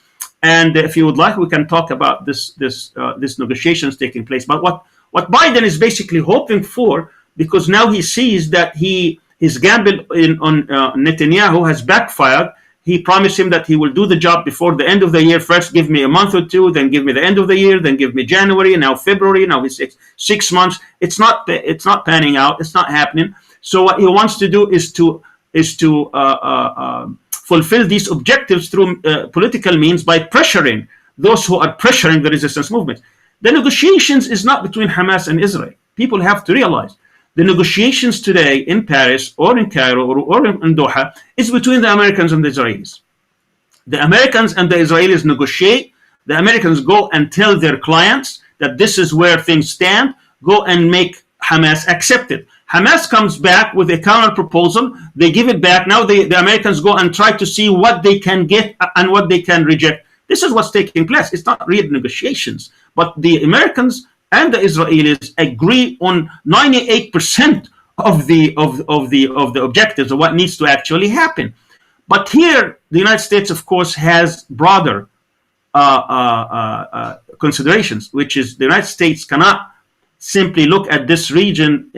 Speaker 2: And if you would like, we can talk about this negotiations taking place. But what Biden is basically hoping for, because now he sees that his gamble on Netanyahu has backfired. He promised him that he will do the job before the end of the year. First, give me a month or two, then give me the end of the year, then give me January, and now February. Now it's 6 months. It's not panning out. It's not happening. So what he wants to do is to fulfill these objectives through political means by pressuring those who are pressuring the resistance movement. The negotiations is not between Hamas and Israel. People have to realize the negotiations today in Paris or in Cairo or in Doha is between the Americans and the Israelis. The Americans and the Israelis negotiate. The Americans go and tell their clients that this is where things stand. Go and make Hamas accept it. Hamas comes back with a counter proposal. They give it back. Now the Americans go and try to see what they can get and what they can reject. This is what's taking place. It's not real negotiations, but the Americans and the Israelis agree on 98% of the objectives of what needs to actually happen. But here, the United States, of course, has broader considerations, which is the United States cannot simply look at this region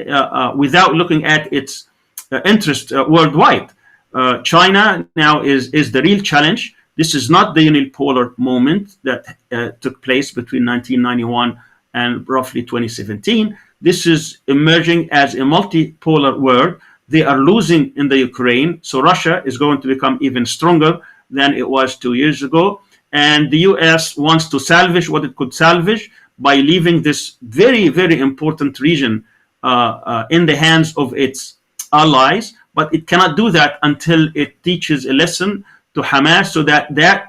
Speaker 2: without looking at its interest worldwide. China now is the real challenge. This is not the unipolar moment that took place between 1991 and roughly 2017. This is emerging as a multipolar world. They are losing in the Ukraine, so Russia is going to become even stronger than it was 2 years ago. And the US wants to salvage what it could salvage by leaving this very, very important region in the hands of its allies. But it cannot do that until it teaches a lesson to Hamas so that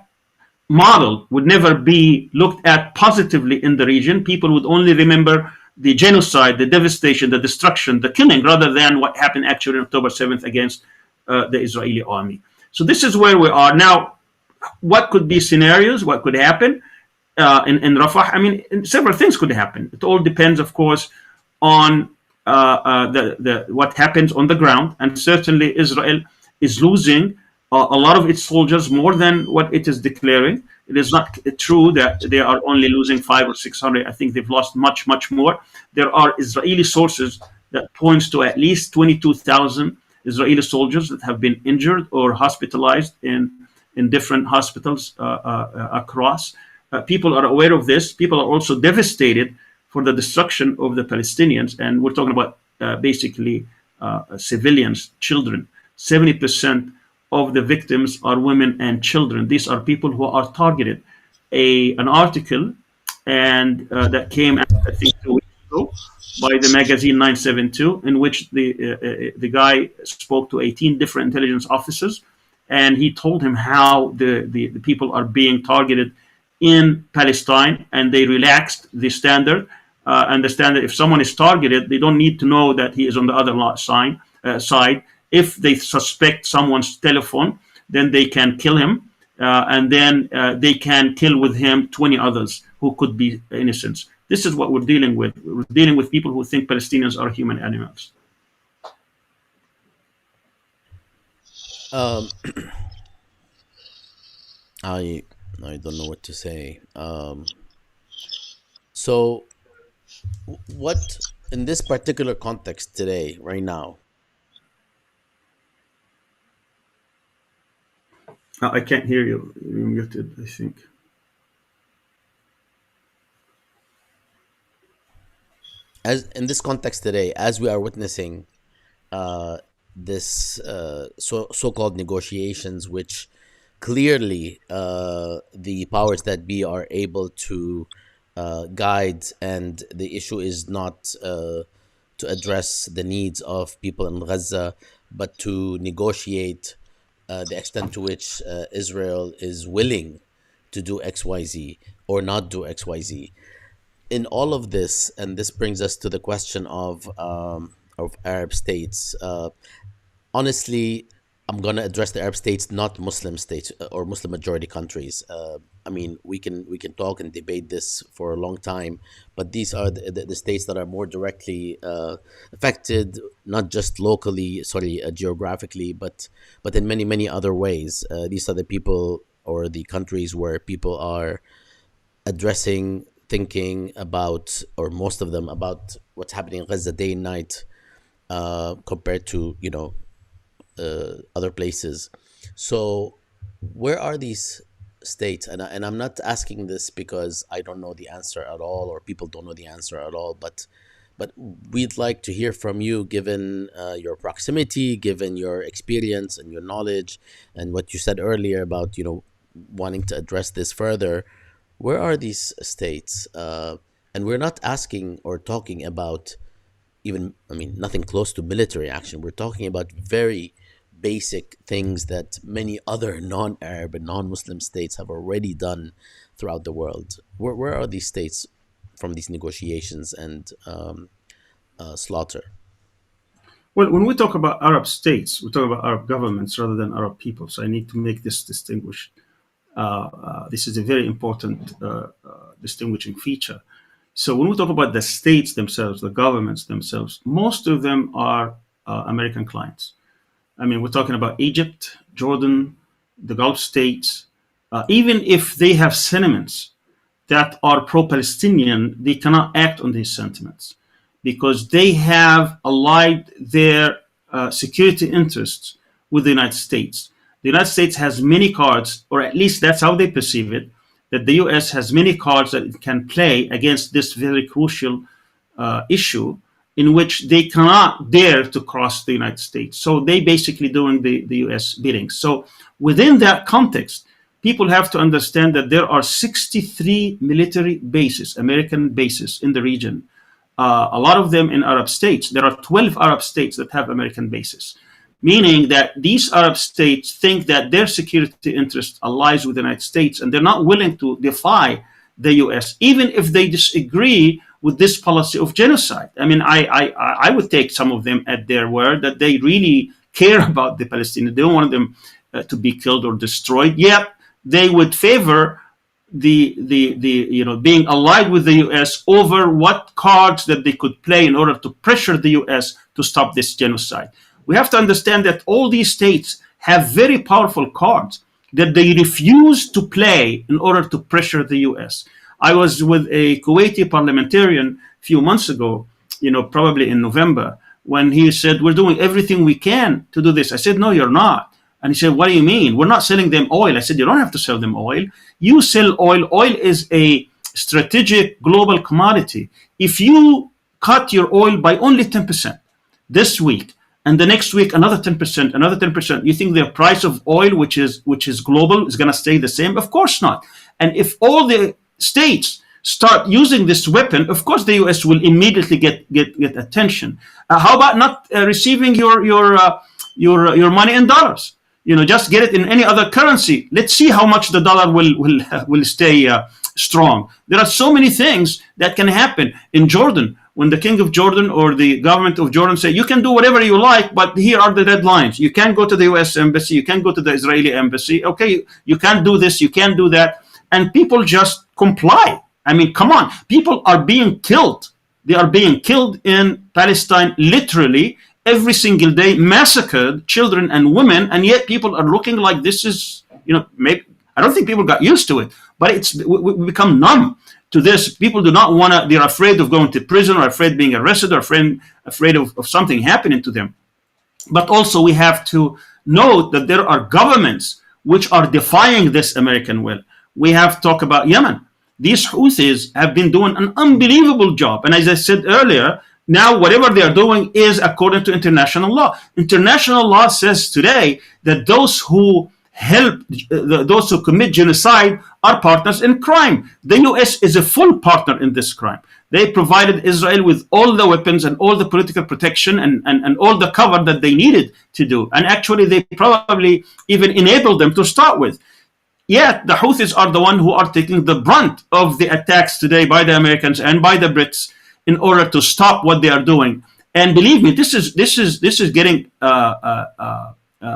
Speaker 2: model would never be looked at positively in the region. People would only remember the genocide, the devastation, the destruction, the killing, rather than what happened actually on October 7th against the Israeli army. So this is where we are now. What could be scenarios? What could happen in Rafah? I mean, several things could happen. It all depends, of course, on what happens on the ground. And certainly Israel is losing a lot of its soldiers, more than what it is declaring. It is not true that they are only losing 500 or 600. I think they've lost much, much more. There are Israeli sources that points to at least 22,000 Israeli soldiers that have been injured or hospitalized in different hospitals across. People are aware of this. People are also devastated for the destruction of the Palestinians. And we're talking about basically civilians, children. 70% of the victims are women and children. These are people who are targeted. An article and that came out, I think, 2 weeks ago by the magazine 972, in which the guy spoke to 18 different intelligence officers, and he told him how the people are being targeted in Palestine, and they relaxed the standard. And the standard, if someone is targeted, they don't need to know that he is on the other side. If they suspect someone's telephone, then they can kill him, and then they can kill with him 20 others who could be innocents. This is what we're dealing with. We're dealing with people who think Palestinians are human animals.
Speaker 1: Um, I I don't know what to say. So what in this particular context today, right now,
Speaker 2: I can't hear you. You're muted, I think.
Speaker 1: as in this context today, as we are witnessing uh, this so-called negotiations, which clearly the powers that be are able to guide, and the issue is not to address the needs of people in Gaza, but to negotiate the extent to which Israel is willing to do XYZ or not do XYZ. In all of this, and this brings us to the question of Arab states. Honestly, I'm gonna address the Arab states, not Muslim states or Muslim majority countries. I mean, we can talk and debate this for a long time, but these are the states that are more directly affected, not just locally, sorry, geographically, but in many other ways. These are the people or the countries where people are addressing, thinking about, or most of them about what's happening in Gaza day and night, compared to other places. So, where are these states? And I'm not asking this because I don't know the answer at all, or people don't know the answer at all. But we'd like to hear from you, given your proximity, given your experience and your knowledge, and what you said earlier about wanting to address this further. Where are these states? And we're not asking or talking about even, I mean, nothing close to military action. We're talking about very basic things that many other non-Arab and non-Muslim states have already done throughout the world. Where are these states from these negotiations and slaughter?
Speaker 2: Well, when we talk about Arab states, we talk about Arab governments rather than Arab people. So I need to make this distinguish. This is a very important distinguishing feature. So when we talk about the states themselves, the governments themselves, most of them are American clients. I mean, we're talking about Egypt, Jordan, the Gulf states. Even if they have sentiments that are pro-Palestinian, they cannot act on these sentiments because they have allied their security interests with the United States. The United States has many cards, or at least that's how they perceive it, that the US has many cards that it can play against this very crucial issue in which they cannot dare to cross the United States. So they basically doing the US bidding. So within that context, people have to understand that there are 63 military bases, American bases in the region. A lot of them in Arab states. There are 12 Arab states that have American bases, meaning that these Arab states think that their security interest allies with the United States, and they're not willing to defy the US, even if they disagree with this policy of genocide. I mean, I would take some of them at their word that they really care about the Palestinians. They don't want them to be killed or destroyed. Yet they would favor the being allied with the US over what cards that they could play in order to pressure the US to stop this genocide. We have to understand that all these states have very powerful cards that they refuse to play in order to pressure the US. I was with a Kuwaiti parliamentarian a few months ago, probably in November, when he said, we're doing everything we can to do this. I said, no, you're not. And he said, what do you mean? We're not selling them oil. I said, you don't have to sell them oil. You sell oil. Oil is a strategic global commodity. If you cut your oil by only 10% this week, and the next week another 10%, another 10%, you think the price of oil, which is global, is going to stay the same? Of course not. And if all the states start using this weapon, of course the US will immediately get attention. How about not receiving your money in dollars? Just get it in any other currency. Let's see how much the dollar will stay strong. There are so many things that can happen in Jordan. When the king of Jordan or the government of Jordan say, you can do whatever you like, but here are the deadlines. You can't go to the US embassy. You can't go to the Israeli embassy. Okay, you can't do this. You can't do that. And people just comply. I mean, come on, people are being killed. They are being killed in Palestine literally every single day, massacred children and women, and yet people are looking like this is, maybe I don't think people got used to it, but we become numb to this. People do not want to. They're afraid of going to prison, or afraid of being arrested, or afraid of something happening to them. But also we have to note that there are governments which are defying this American will. We have talked about Yemen. These Houthis have been doing an unbelievable job. And as I said earlier, now whatever they are doing is according to international law. International law says today that those who help, those who commit genocide are partners in crime. The US is a full partner in this crime. They provided Israel with all the weapons and all the political protection and all the cover that they needed to do. And actually, they probably even enabled them to start with. Yet, the Houthis are the ones who are taking the brunt of the attacks today by the Americans and by the Brits in order to stop what they are doing. And believe me, this is getting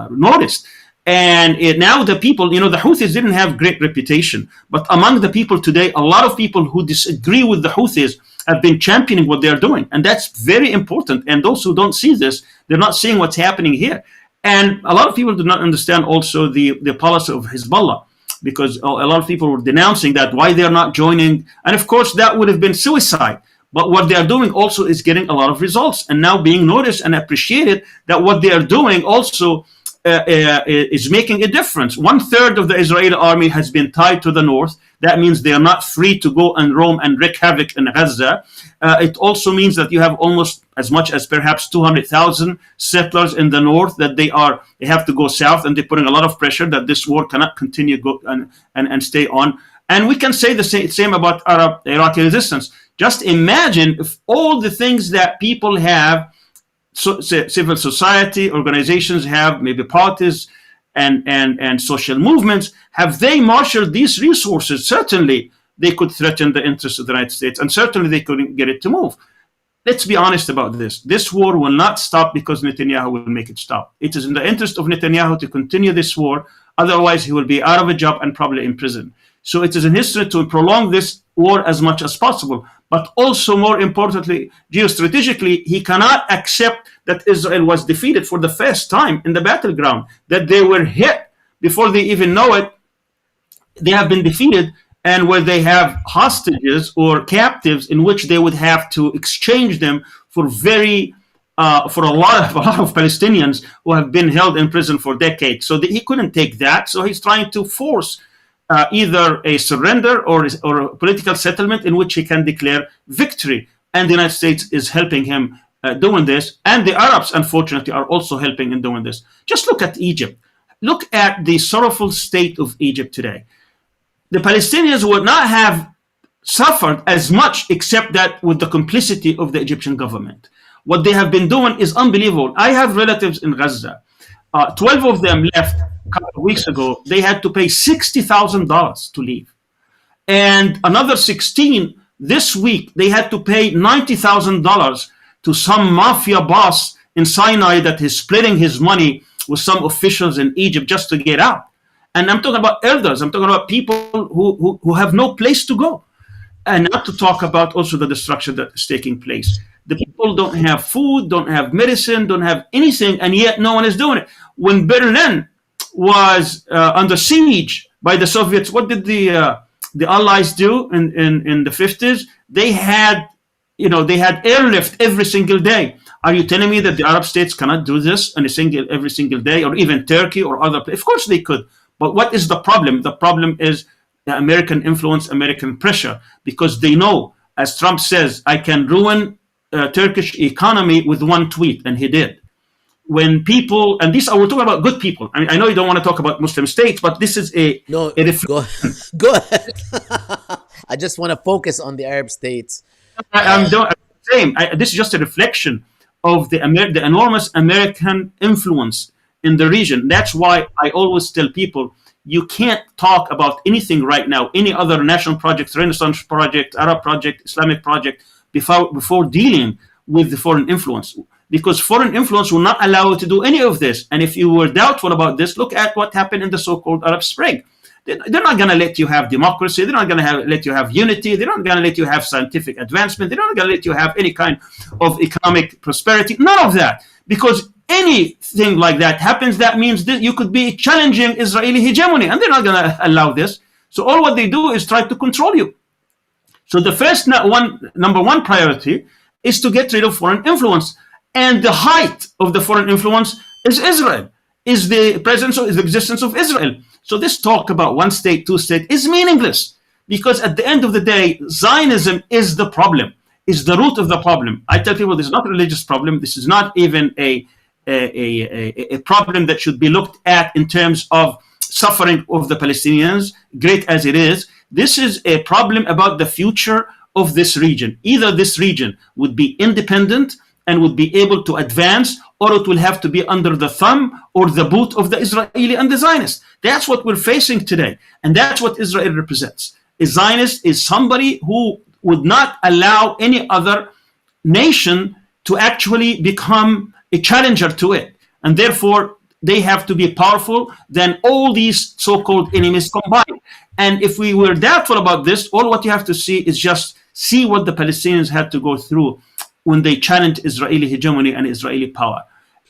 Speaker 2: noticed. And now the people, the Houthis didn't have great reputation, but among the people today, a lot of people who disagree with the Houthis have been championing what they are doing. And that's very important. And those who don't see this, they're not seeing what's happening here. And a lot of people do not understand also the policy of Hezbollah, because a lot of people were denouncing that, why they're not joining. And of course, that would have been suicide. But what they are doing also is getting a lot of results and now being noticed and appreciated, that what they are doing also is making a difference. 1/3 of the Israeli army has been tied to the north. That means they are not free to go and roam and wreak havoc in Gaza. It also means that you have almost as much as perhaps 200,000 settlers in the north that they have to go south, and they're putting a lot of pressure that this war cannot continue and stay on. And we can say the same about Arab Iraqi resistance. Just imagine if all the things that people have, civil society organizations have, maybe parties and social movements, have they marshaled these resources, certainly they could threaten the interests of the United States, and certainly they couldn't get it to move. Let's be honest about this. This war will not stop because Netanyahu will make it stop. It is in the interest of Netanyahu to continue this war. Otherwise, he will be out of a job and probably in prison. So it is in history to prolong this war as much as possible. But also, more importantly, geostrategically, he cannot accept that Israel was defeated for the first time in the battleground, that they were hit before they even know it. They have been defeated, and where they have hostages or captives in which they would have to exchange them for a lot of Palestinians who have been held in prison for decades. So he couldn't take that. So he's trying to force either a surrender or a political settlement in which he can declare victory. And the United States is helping him doing this. And the Arabs, unfortunately, are also helping in doing this. Just look at Egypt. Look at the sorrowful state of Egypt today. The Palestinians would not have suffered as much except that with the complicity of the Egyptian government. What they have been doing is unbelievable. I have relatives in Gaza. 12 of them left a couple of weeks ago. They had to pay $60,000 to leave. And another 16 this week, they had to pay $90,000 to some mafia boss in Sinai that is splitting his money with some officials in Egypt just to get out. And I'm talking about elders. I'm talking about people who have no place to go. And not to talk about also the destruction that is taking place. The people don't have food, don't have medicine, don't have anything, and yet no one is doing it. When Berlin was under siege by the Soviets, what did the Allies do in the 50s? They had airlift every single day. Are you telling me that the Arab states cannot do this every single day, or even Turkey or other places? Of course they could. But what is the problem? The problem is the American influence, American pressure, because they know, as Trump says, I can ruin Turkish economy with one tweet, and he did. When people, and we're talking about good people. I mean, I know you don't want to talk about Muslim states, but this is
Speaker 1: no. Go ahead. I just want to focus on the Arab states.
Speaker 2: I'm the same. This is just a reflection of the enormous American influence in the region. That's why I always tell people, you can't talk about anything right now, any other national project, Renaissance project, Arab project, Islamic project, before dealing with the foreign influence. Because foreign influence will not allow you to do any of this. And if you were doubtful about this, look at what happened in the so-called Arab Spring. They're not going to let you have democracy. They're not going to let you have unity. They're not going to let you have scientific advancement. They're not going to let you have any kind of economic prosperity. None of that. Because anything like that happens, that means that you could be challenging Israeli hegemony, and they're not going to allow this. So all what they do is try to control you. So the first number one priority is to get rid of foreign influence. And the height of the foreign influence is Israel, is the presence or is the existence of Israel. So this talk about one state, two state is meaningless, because at the end of the day, Zionism is the problem, is the root of the problem. I tell people this is not a religious problem. This is not even a problem that should be looked at in terms of suffering of the Palestinians, great as it is. This is a problem about the future of this region. Either this region would be independent and would be able to advance, or it will have to be under the thumb or the boot of the Israeli and the Zionists. That's what we're facing today. And that's what Israel represents. A Zionist is somebody who would not allow any other nation to actually become a challenger to it. And therefore, they have to be powerful than all these so-called enemies combined. And if we were doubtful about this, all what you have to see is just see what the Palestinians had to go through when they challenged Israeli hegemony and Israeli power.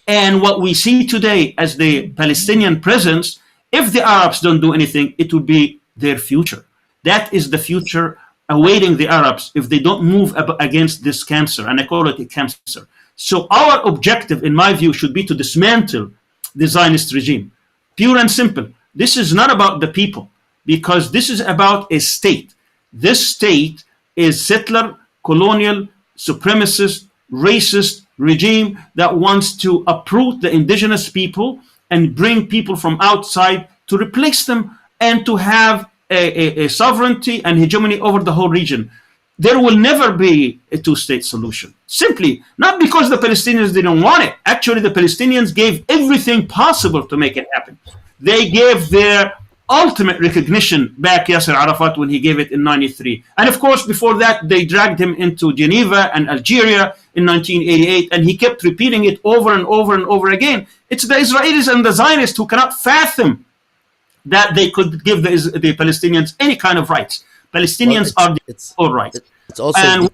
Speaker 2: And what we see today as the Palestinian presence, if the Arabs don't do anything, it will be their future. That is the future awaiting the Arabs if they don't move against this cancer, and I call it a cancer. So our objective, in my view, should be to dismantle the Zionist regime. Pure and simple. This is not about the people, because this is about a state. This state is settler, colonial, supremacist, racist regime that wants to uproot the indigenous people and bring people from outside to replace them and to have a sovereignty and hegemony over the whole region. There will never be a two-state solution. Simply, not because the Palestinians didn't want it. Actually, the Palestinians gave everything possible to make it happen. They gave their ultimate recognition back Yasser Arafat when he gave it in 93. And of course, before that, they dragged him into Geneva and Algeria in 1988, and he kept repeating it over and over and over again. It's the Israelis and the Zionists who cannot fathom that they could give the Palestinians any kind of rights.
Speaker 1: Well,
Speaker 2: Palestinians are the all rights.
Speaker 1: it's also
Speaker 2: And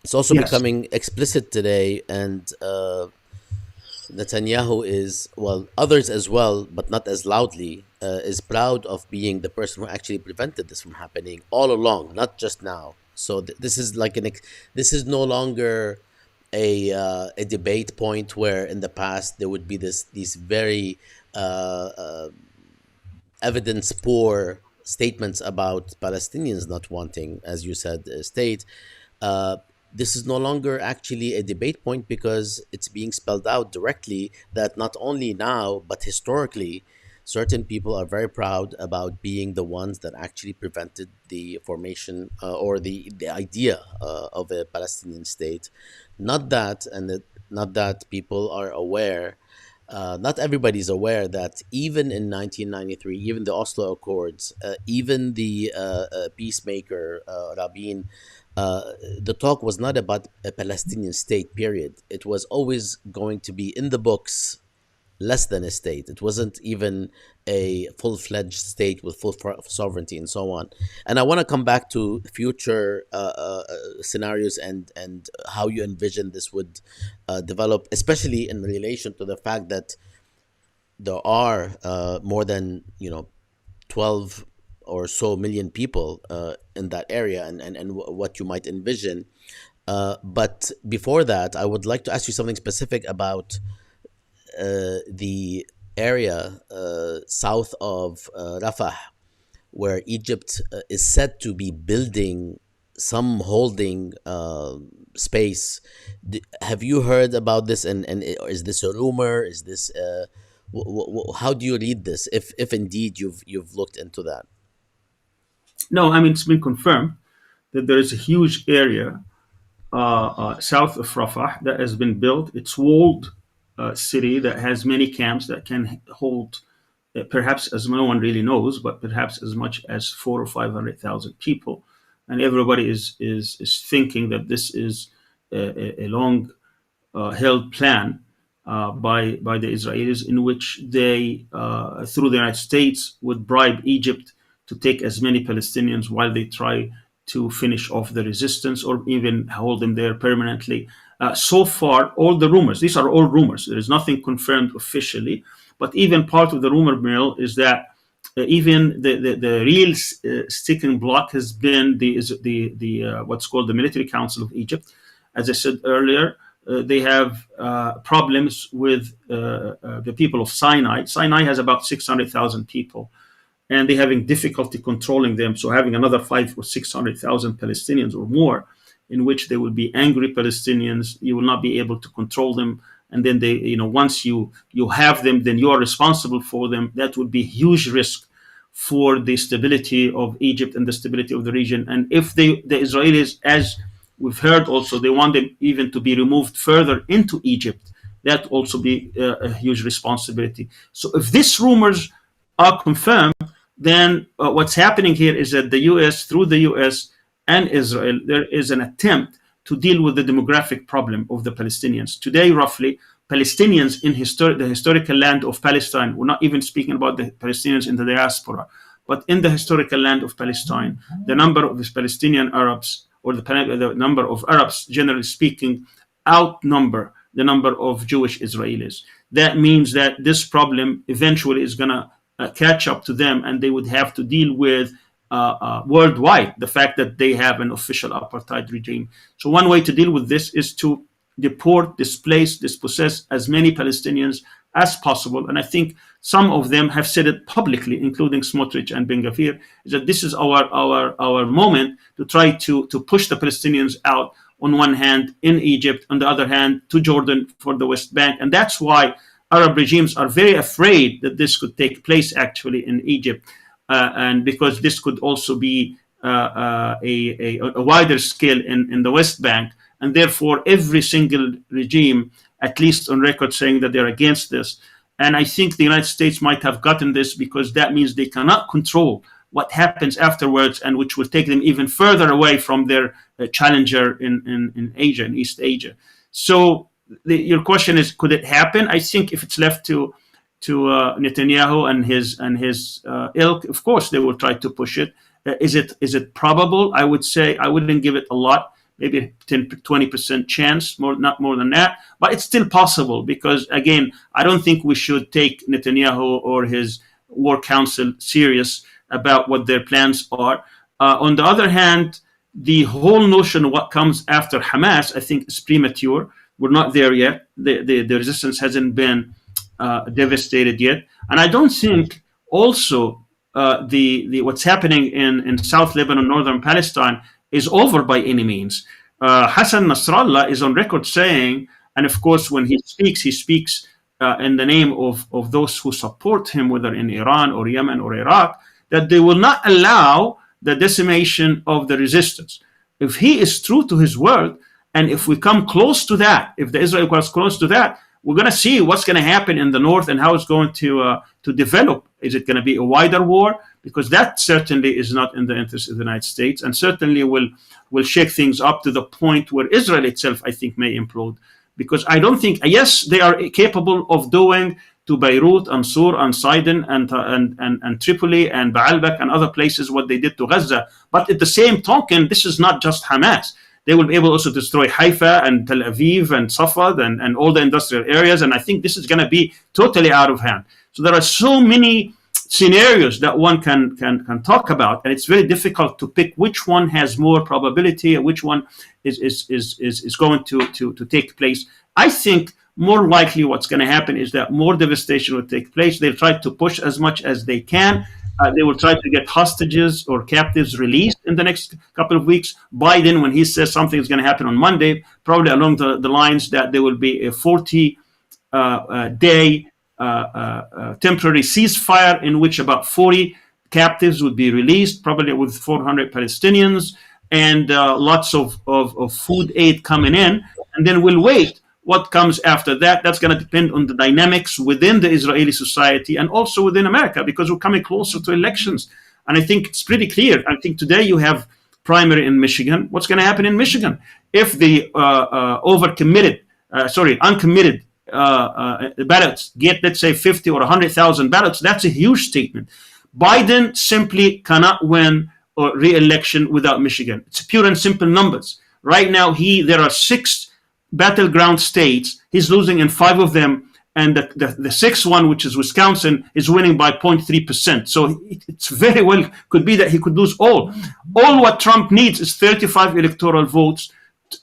Speaker 1: it's also
Speaker 2: yes,
Speaker 1: becoming explicit today, and Netanyahu is, well, others as well, but not as loudly, is proud of being the person who actually prevented this from happening all along, not just now. So this is like this is no longer a debate point where in the past there would be these very evidence poor statements about Palestinians not wanting, as you said, a state. Uh, this is no longer actually a debate point because it's being spelled out directly that not only now, but historically, certain people are very proud about being the ones that actually prevented the formation or the idea of a Palestinian state. Not that, not that people are aware, not everybody's aware that even in 1993, even the Oslo Accords, even the peacemaker Rabin, the talk was not about a Palestinian state, period. It was always going to be in the books less than a state. It wasn't even a full-fledged state with full sovereignty and so on. And I want to come back to future scenarios and how you envision this would develop, especially in relation to the fact that there are more than 12 or so million people in that area, and what you might envision. But before that, I would like to ask you something specific about the area south of Rafah, where Egypt is said to be building some holding space. Have you heard about this? And is this a rumor? Is this how do you read this? If indeed you've looked into that.
Speaker 2: no, I mean, it's been confirmed that there is a huge area south of Rafah that has been built. It's walled city that has many camps that can hold perhaps, as no one really knows, but perhaps as much as 400,000 or 500,000 people, and everybody is thinking that this is a long held plan by the Israelis, in which they through the United States would bribe Egypt to take as many Palestinians while they try to finish off the resistance or even hold them there permanently. So far, all the rumors, these are all rumors, there is nothing confirmed officially, but even part of the rumor mill is that even the real sticking block has been the what's called the Military Council of Egypt. As I said earlier, they have problems with the people of Sinai. Sinai has about 600,000 people, and they're having difficulty controlling them. So having another 500,000 or 600,000 Palestinians or more, in which there will be angry Palestinians, you will not be able to control them. And then they, once you have them, then you are responsible for them. That would be a huge risk for the stability of Egypt and the stability of the region. And if the Israelis, as we've heard also, they want them even to be removed further into Egypt, that also be a huge responsibility. So if these rumors are confirmed, then what's happening here is that the U.S., through the U.S. and Israel, there is an attempt to deal with the demographic problem of the Palestinians. Today, roughly, Palestinians in the historical land of Palestine, we're not even speaking about the Palestinians in the diaspora, but in the historical land of Palestine, the number of Palestinian Arabs, or the number of Arabs, generally speaking, outnumber the number of Jewish Israelis. That means that this problem eventually is going to catch up to them, and they would have to deal with worldwide the fact that they have an official apartheid regime. So one way to deal with this is to deport, displace, dispossess as many Palestinians as possible. And I think some of them have said it publicly, including Smotrich and Ben Gvir, is that this is our moment to try to push the Palestinians out, on one hand in Egypt, on the other hand to Jordan for the West Bank. And that's why Arab regimes are very afraid that this could take place actually in Egypt, and because this could also be a wider scale in the West Bank, and therefore every single regime, at least on record, saying that they're against this. And I think the United States might have gotten this because that means they cannot control what happens afterwards, and which will take them even further away from their challenger in Asia, in East Asia. So your question is, could it happen? I think if it's left to Netanyahu and his ilk, of course they will try to push it. Is it probable? I would say I wouldn't give it a lot, maybe 10-20% chance, not more than that. But it's still possible because, again, I don't think we should take Netanyahu or his war council serious about what their plans are. On the other hand, the whole notion of what comes after Hamas, I think, is premature. We're not there yet. The resistance hasn't been devastated yet, and I don't think also the what's happening in South Lebanon, northern Palestine, is over by any means. Hassan Nasrallah is on record saying, and of course when he speaks in the name of those who support him, whether in Iran or Yemen or Iraq, that they will not allow the decimation of the resistance. If he is true to his word, and if we come close to that, if the Israel comes close to that, we're going to see what's going to happen in the north and how it's going to develop. Is it going to be a wider war? Because that certainly is not in the interest of the United States, and certainly will shake things up to the point where Israel itself, I think, may implode. Because I don't think, yes, they are capable of doing to Beirut and Sur and Sidon and Tripoli and Baalbek and other places what they did to Gaza. But at the same token, this is not just Hamas. They will be able also to destroy Haifa and Tel Aviv and Safad and all the industrial areas. And I think this is going to be totally out of hand. So there are so many scenarios that one can talk about, and it's very difficult to pick which one has more probability and which one is going to take place. I think more likely what's going to happen is that more devastation will take place. They'll try to push as much as they can. They will try to get hostages or captives released in the next couple of weeks. Biden, when he says something is going to happen on Monday, probably along the lines that there will be a 40-day temporary ceasefire in which about 40 captives would be released, probably with 400 Palestinians, and lots of food aid coming in. And then we'll wait. What comes after that, that's going to depend on the dynamics within the Israeli society and also within America, because we're coming closer to elections. And I think it's pretty clear. I think today you have primary in Michigan. What's going to happen in Michigan? If the uncommitted ballots get, let's say, 50 or 100,000 ballots, that's a huge statement. Biden simply cannot win a re-election without Michigan. It's pure and simple numbers. Right now, there are six battleground states. He's losing in five of them, and the sixth one, which is Wisconsin, is winning by 0.3%. So it's very well could be that he could lose all. All what Trump needs is 35 electoral votes.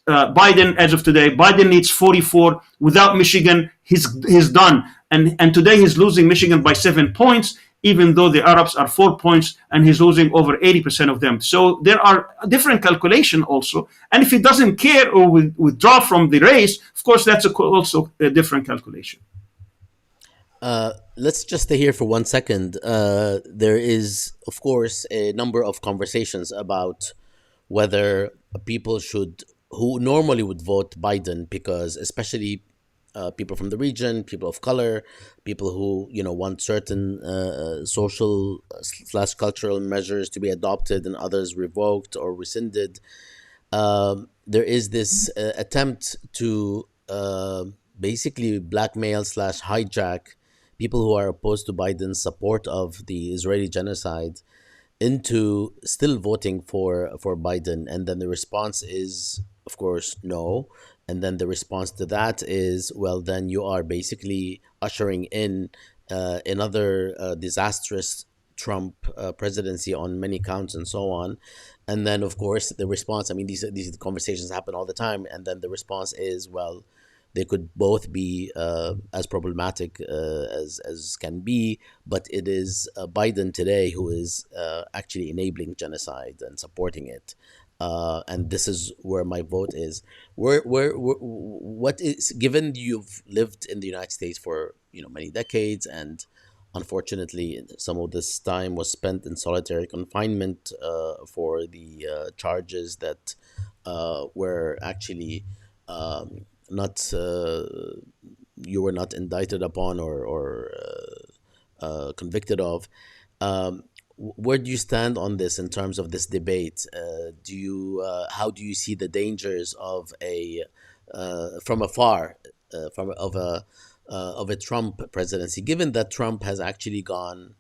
Speaker 2: Biden, as of today, Biden needs 44. Without Michigan, he's done. And today he's losing Michigan by 7 points, even though the Arabs are 4 points, and he's losing over 80% of them. So there are different calculation also. And if he doesn't care or withdraw from the race, of course, that's also a different calculation.
Speaker 1: Let's just stay here for 1 second. There is, of course, a number of conversations about whether people who normally would vote Biden, because especially people from the region, people of color, people who want certain social slash cultural measures to be adopted and others revoked or rescinded. There is this attempt to basically blackmail slash hijack people who are opposed to Biden's support of the Israeli genocide into still voting for Biden, and then the response is, of course, no. And then the response to that is, well, then you are basically ushering in another disastrous Trump presidency on many counts and so on. And then, of course, the response, I mean, these conversations happen all the time. And then the response is, well, they could both be as problematic as can be, but it is Biden today who is actually enabling genocide and supporting it. And this is where my vote is. What is, given you've lived in the United States for many decades, and unfortunately some of this time was spent in solitary confinement for the charges that were actually not you were not indicted upon or convicted of. Where do you stand on this in terms of this debate? How do you see the dangers of a from afar of a Trump presidency, given that Trump has actually gone,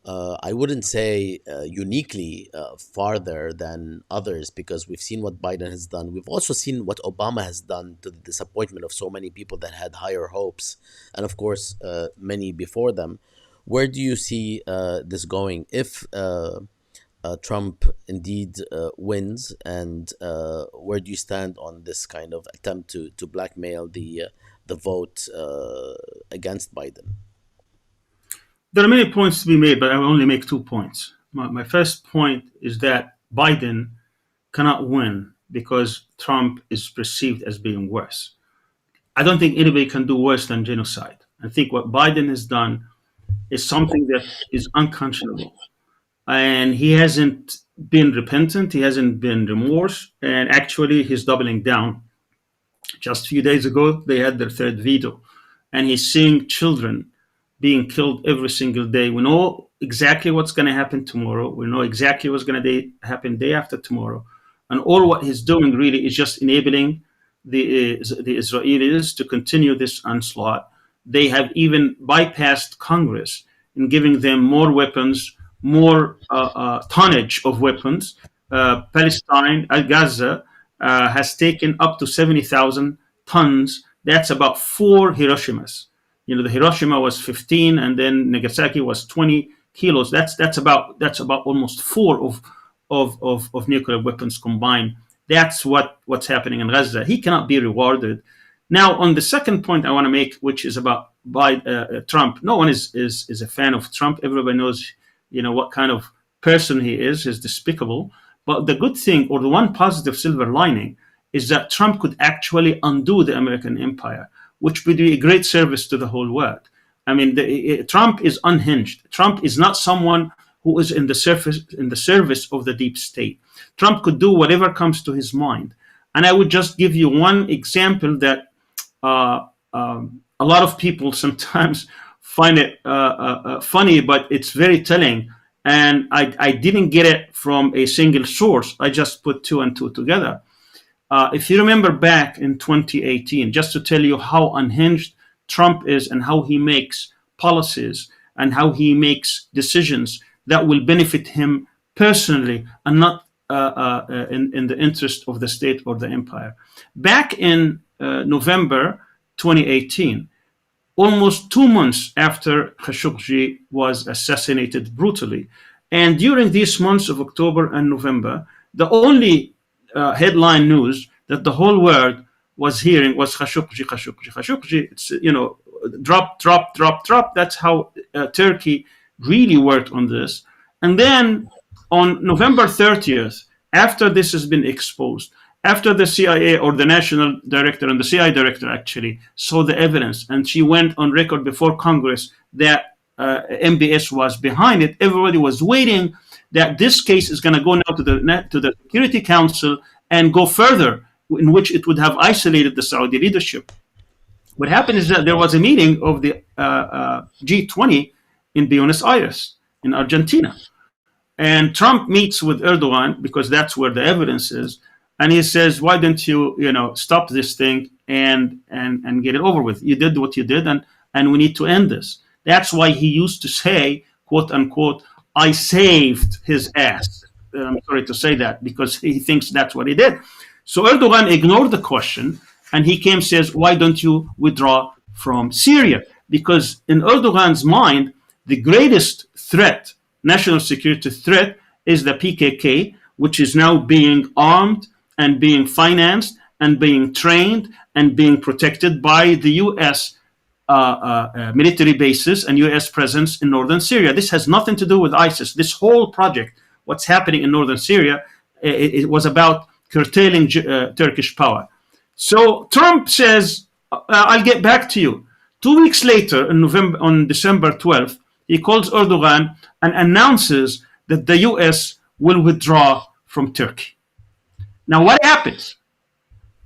Speaker 1: I wouldn't say uniquely farther than others, because we've seen what Biden has done. We've also seen what Obama has done, to the disappointment of so many people that had higher hopes, and of course, many before them. Where do you see this going if Trump indeed wins, and where do you stand on this kind of attempt to blackmail the vote against Biden?
Speaker 2: There are many points to be made, but I will only make 2 points. My first point is that Biden cannot win because Trump is perceived as being worse. I don't think anybody can do worse than genocide. I think what Biden has done is something that is unconscionable. And he hasn't been repentant, he hasn't been remorse, and actually he's doubling down. Just a few days ago, they had their third veto, and he's seeing children being killed every single day. We know exactly what's going to happen tomorrow. We know exactly what's going to happen day after tomorrow. And all what he's doing really is just enabling the Israelis to continue this onslaught. They have even bypassed Congress in giving them more weapons, more tonnage of weapons. Palestine, Gaza, has taken up to 70,000 tons. That's about 4 Hiroshimas. The Hiroshima was 15, and then Nagasaki was 20 kilos. That's about almost 4 of nuclear weapons combined. That's what's happening in Gaza. He cannot be rewarded. Now, on the second point I want to make, which is about Trump, no one is a fan of Trump. Everybody knows, what kind of person he is. He's despicable. But the good thing, or the one positive silver lining, is that Trump could actually undo the American empire, which would be a great service to the whole world. I mean, Trump is unhinged. Trump is not someone who is in the service of the deep state. Trump could do whatever comes to his mind. And I would just give you one example that a lot of people sometimes find it funny, but it's very telling. And I didn't get it from a single source. I just put 2 and 2 together. If you remember back in 2018, just to tell you how unhinged Trump is and how he makes policies and how he makes decisions that will benefit him personally and not in the interest of the state or the empire. Back in November 2018, almost 2 months after Khashoggi was assassinated brutally. And during these months of October and November, the only headline news that the whole world was hearing was Khashoggi, Khashoggi, Khashoggi. It's, drop, drop, drop, drop. That's how Turkey really worked on this. And then on November 30th, after this has been exposed, after the CIA or the national director and the CIA director actually saw the evidence, and she went on record before Congress that MBS was behind it, everybody was waiting that this case is going to go now to the Security Council and go further, in which it would have isolated the Saudi leadership. What happened is that there was a meeting of the G20 in Buenos Aires, in Argentina. And Trump meets with Erdogan because that's where the evidence is. And he says, why don't you, stop this thing and get it over with? You did what you did, and we need to end this. That's why he used to say, quote unquote, I saved his ass. I'm sorry to say that, because he thinks that's what he did. So Erdogan ignored the question, and he came and says, why don't you withdraw from Syria? Because in Erdogan's mind, the greatest threat, national security threat, is the PKK, which is now being armed and being financed and being trained and being protected by the U.S. Military bases and U.S. presence in northern Syria. This has nothing to do with ISIS. This whole project, what's happening in northern Syria, it was about curtailing Turkish power. So Trump says, I'll get back to you. 2 weeks later, on December 12th, he calls Erdogan and announces that the U.S. will withdraw from Turkey. Now, what happens?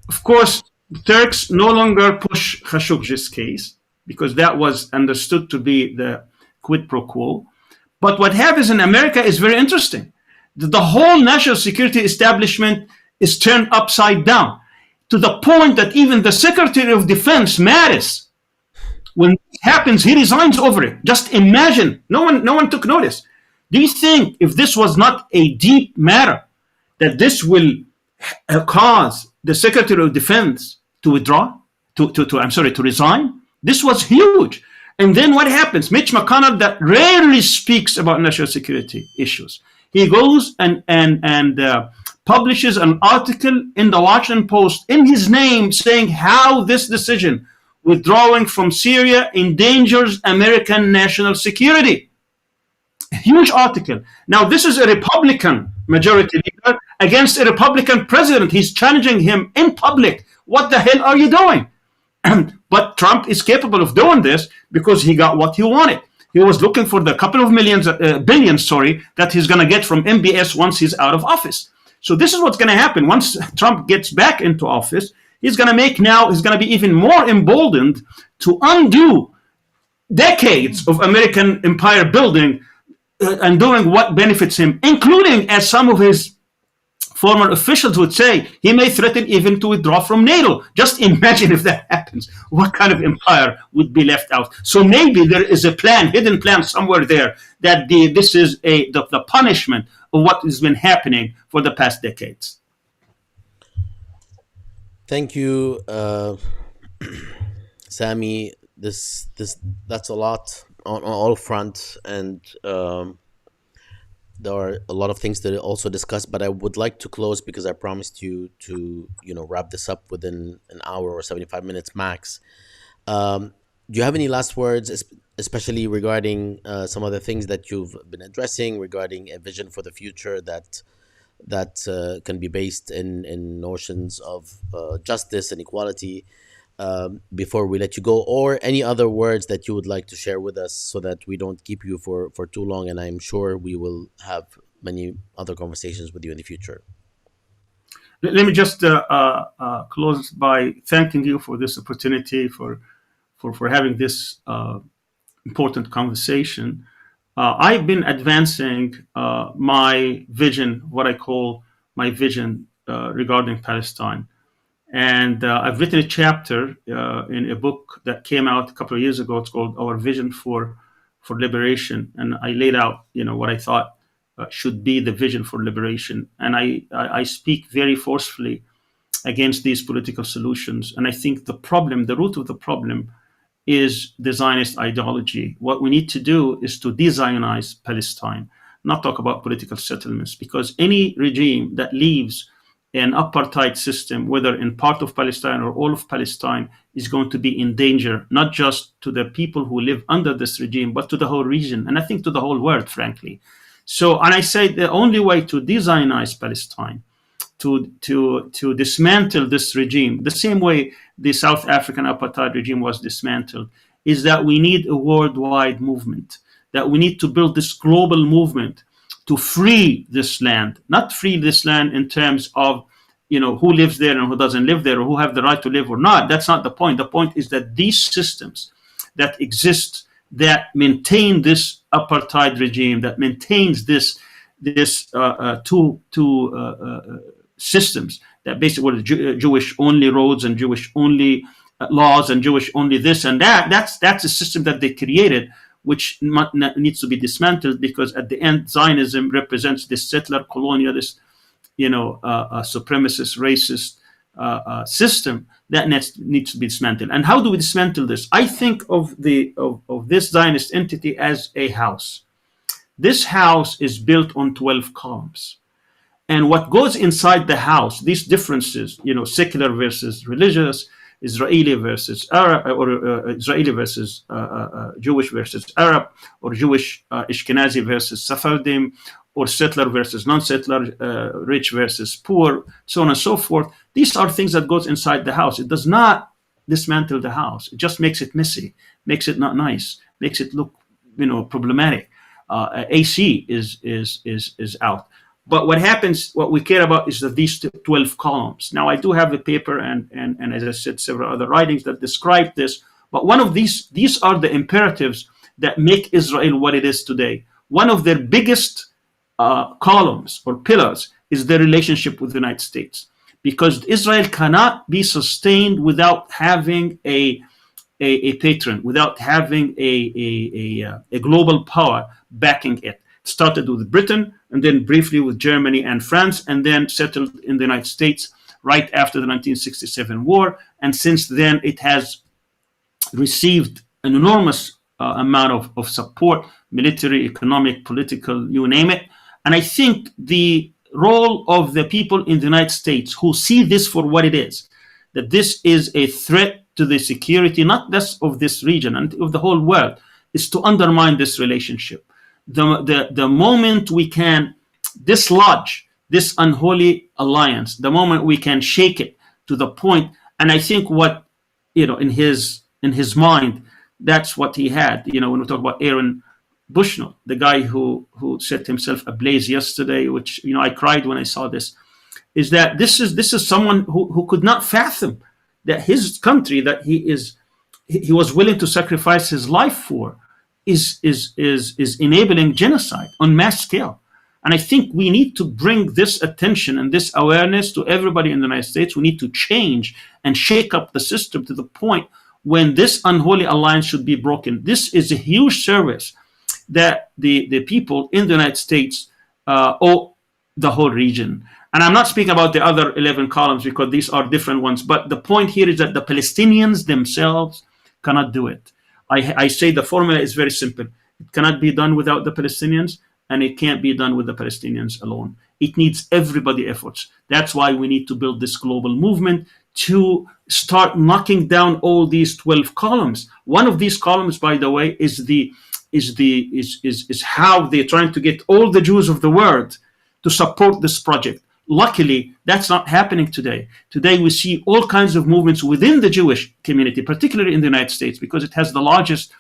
Speaker 2: Of course, Turks no longer push Khashoggi's case, because that was understood to be the quid pro quo. But what happens in America is very interesting. The whole national security establishment is turned upside down, to the point that even the Secretary of Defense, Mattis, when it happens, he resigns over it. Just imagine, no one took notice. Do you think if this was not a deep matter, that this will cause the Secretary of Defense to withdraw, to resign? This was huge. And then what happens? Mitch McConnell, that rarely speaks about national security issues, he goes and publishes an article in the Washington Post in his name saying how this decision, withdrawing from Syria, endangers American national security. A huge article. Now, this is a Republican majority leader against a Republican president. He's challenging him in public. What the hell are you doing? But Trump is capable of doing this because he got what he wanted. He was looking for the couple of billions, that he's going to get from MBS once he's out of office. So this is what's going to happen. Once Trump gets back into office, he's going to be even more emboldened to undo decades of American empire building and doing what benefits him, including, as some of his former officials would say, he may threaten even to withdraw from NATO. Just imagine if that happens, what kind of empire would be left out. So maybe there is a hidden plan somewhere there, that this is the punishment of what has been happening for the past decades.
Speaker 1: Thank you, Sami. That's a lot on all fronts, and there are a lot of things to also discuss. But I would like to close, because I promised you to wrap this up within an hour or 75 minutes max. Do you have any last words, especially regarding some of the things that you've been addressing, regarding a vision for the future that can be based in notions of justice and equality, before we let you go, or any other words that you would like to share with us, so that we don't keep you for too long, and I'm sure we will have many other conversations with you in the future.
Speaker 2: Let me just close by thanking you for this opportunity, for having this important conversation. I've been advancing my vision, what I call my vision regarding Palestine. And I've written a chapter in a book that came out a couple of years ago. It's called Our Vision for for liberation, and I laid out, what I thought should be the vision for liberation. And I speak very forcefully against these political solutions. And I think the root of the problem is the Zionist ideology. What we need to do is to de-Zionize Palestine, not talk about political settlements, because any regime that leaves an apartheid system, whether in part of Palestine or all of Palestine, is going to be in danger, not just to the people who live under this regime, but to the whole region, and I think to the whole world, frankly. So, and I say the only way to de-Zionize Palestine, to dismantle this regime, the same way the South African apartheid regime was dismantled, is that we need a worldwide movement, that we need to build this global movement to free this land, not free this land in terms of, who lives there and who doesn't live there, or who have the right to live or not. That's not the point. The point is that these systems that exist, that maintain this apartheid regime, that maintains this two systems that basically were Jewish only roads and Jewish only laws and Jewish only this and that. That's a system that they created, which needs to be dismantled, because at the end, Zionism represents this settler colonialist, supremacist, racist system that needs to be dismantled. And how do we dismantle this? I think of this Zionist entity as a house. This house is built on 12 columns. And what goes inside the house, these differences, secular versus religious, Israeli versus Arab, or Israeli versus Jewish versus Arab, or Jewish Ashkenazi versus Sephardim, or settler versus non-settler, rich versus poor, so on and so forth. These are things that goes inside the house. It does not dismantle the house. It just makes it messy, makes it not nice, makes it look, problematic. AC is out. But what happens, what we care about is that these 12 columns. Now, I do have a paper and as I said, several other writings that describe this. But one of these are the imperatives that make Israel what it is today. One of their biggest columns or pillars is their relationship with the United States, because Israel cannot be sustained without having a patron, without having a global power backing it. Started with Britain, and then briefly with Germany and France, and then settled in the United States right after the 1967 war. And since then, it has received an enormous amount of support, military, economic, political, you name it. And I think the role of the people in the United States who see this for what it is, that this is a threat to the security, not just of this region and of the whole world, is to undermine this relationship. The moment we can dislodge this unholy alliance, the moment we can shake it to the point, and I think what, in his mind, that's what he had. When we talk about Aaron Bushnell, the guy who set himself ablaze yesterday, which, I cried when I saw this, is that this is someone who could not fathom that his country, that he was willing to sacrifice his life for, is enabling genocide on mass scale. And I think we need to bring this attention and this awareness to everybody in the United States. We need to change and shake up the system to the point when this unholy alliance should be broken. This is a huge service that the people in the United States owe the whole region. And I'm not speaking about the other 11 columns, because these are different ones. But the point here is that the Palestinians themselves cannot do it. I say the formula is very simple. It cannot be done without the Palestinians, and it can't be done with the Palestinians alone. It needs everybody's efforts. That's why we need to build this global movement to start knocking down all these 12 columns. One of these columns, by the way, is how they're trying to get all the Jews of the world to support this project. Luckily, that's not happening today. Today, we see all kinds of movements within the Jewish community, particularly in the United States, because it has the largest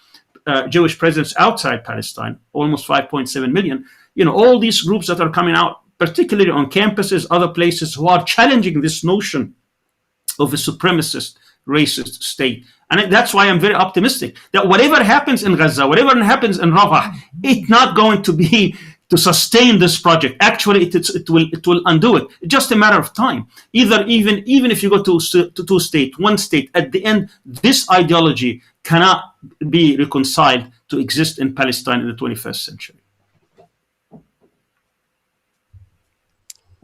Speaker 2: Jewish presence outside Palestine, almost 5.7 million. All these groups that are coming out, particularly on campuses, other places, who are challenging this notion of a supremacist, racist state. And that's why I'm very optimistic that whatever happens in Gaza, whatever happens in Rafah, it's not going to be to sustain this project. Actually, it will undo it. It's just a matter of time. Even if you go to two state, one state, at the end, this ideology cannot be reconciled to exist in Palestine in the 21st century.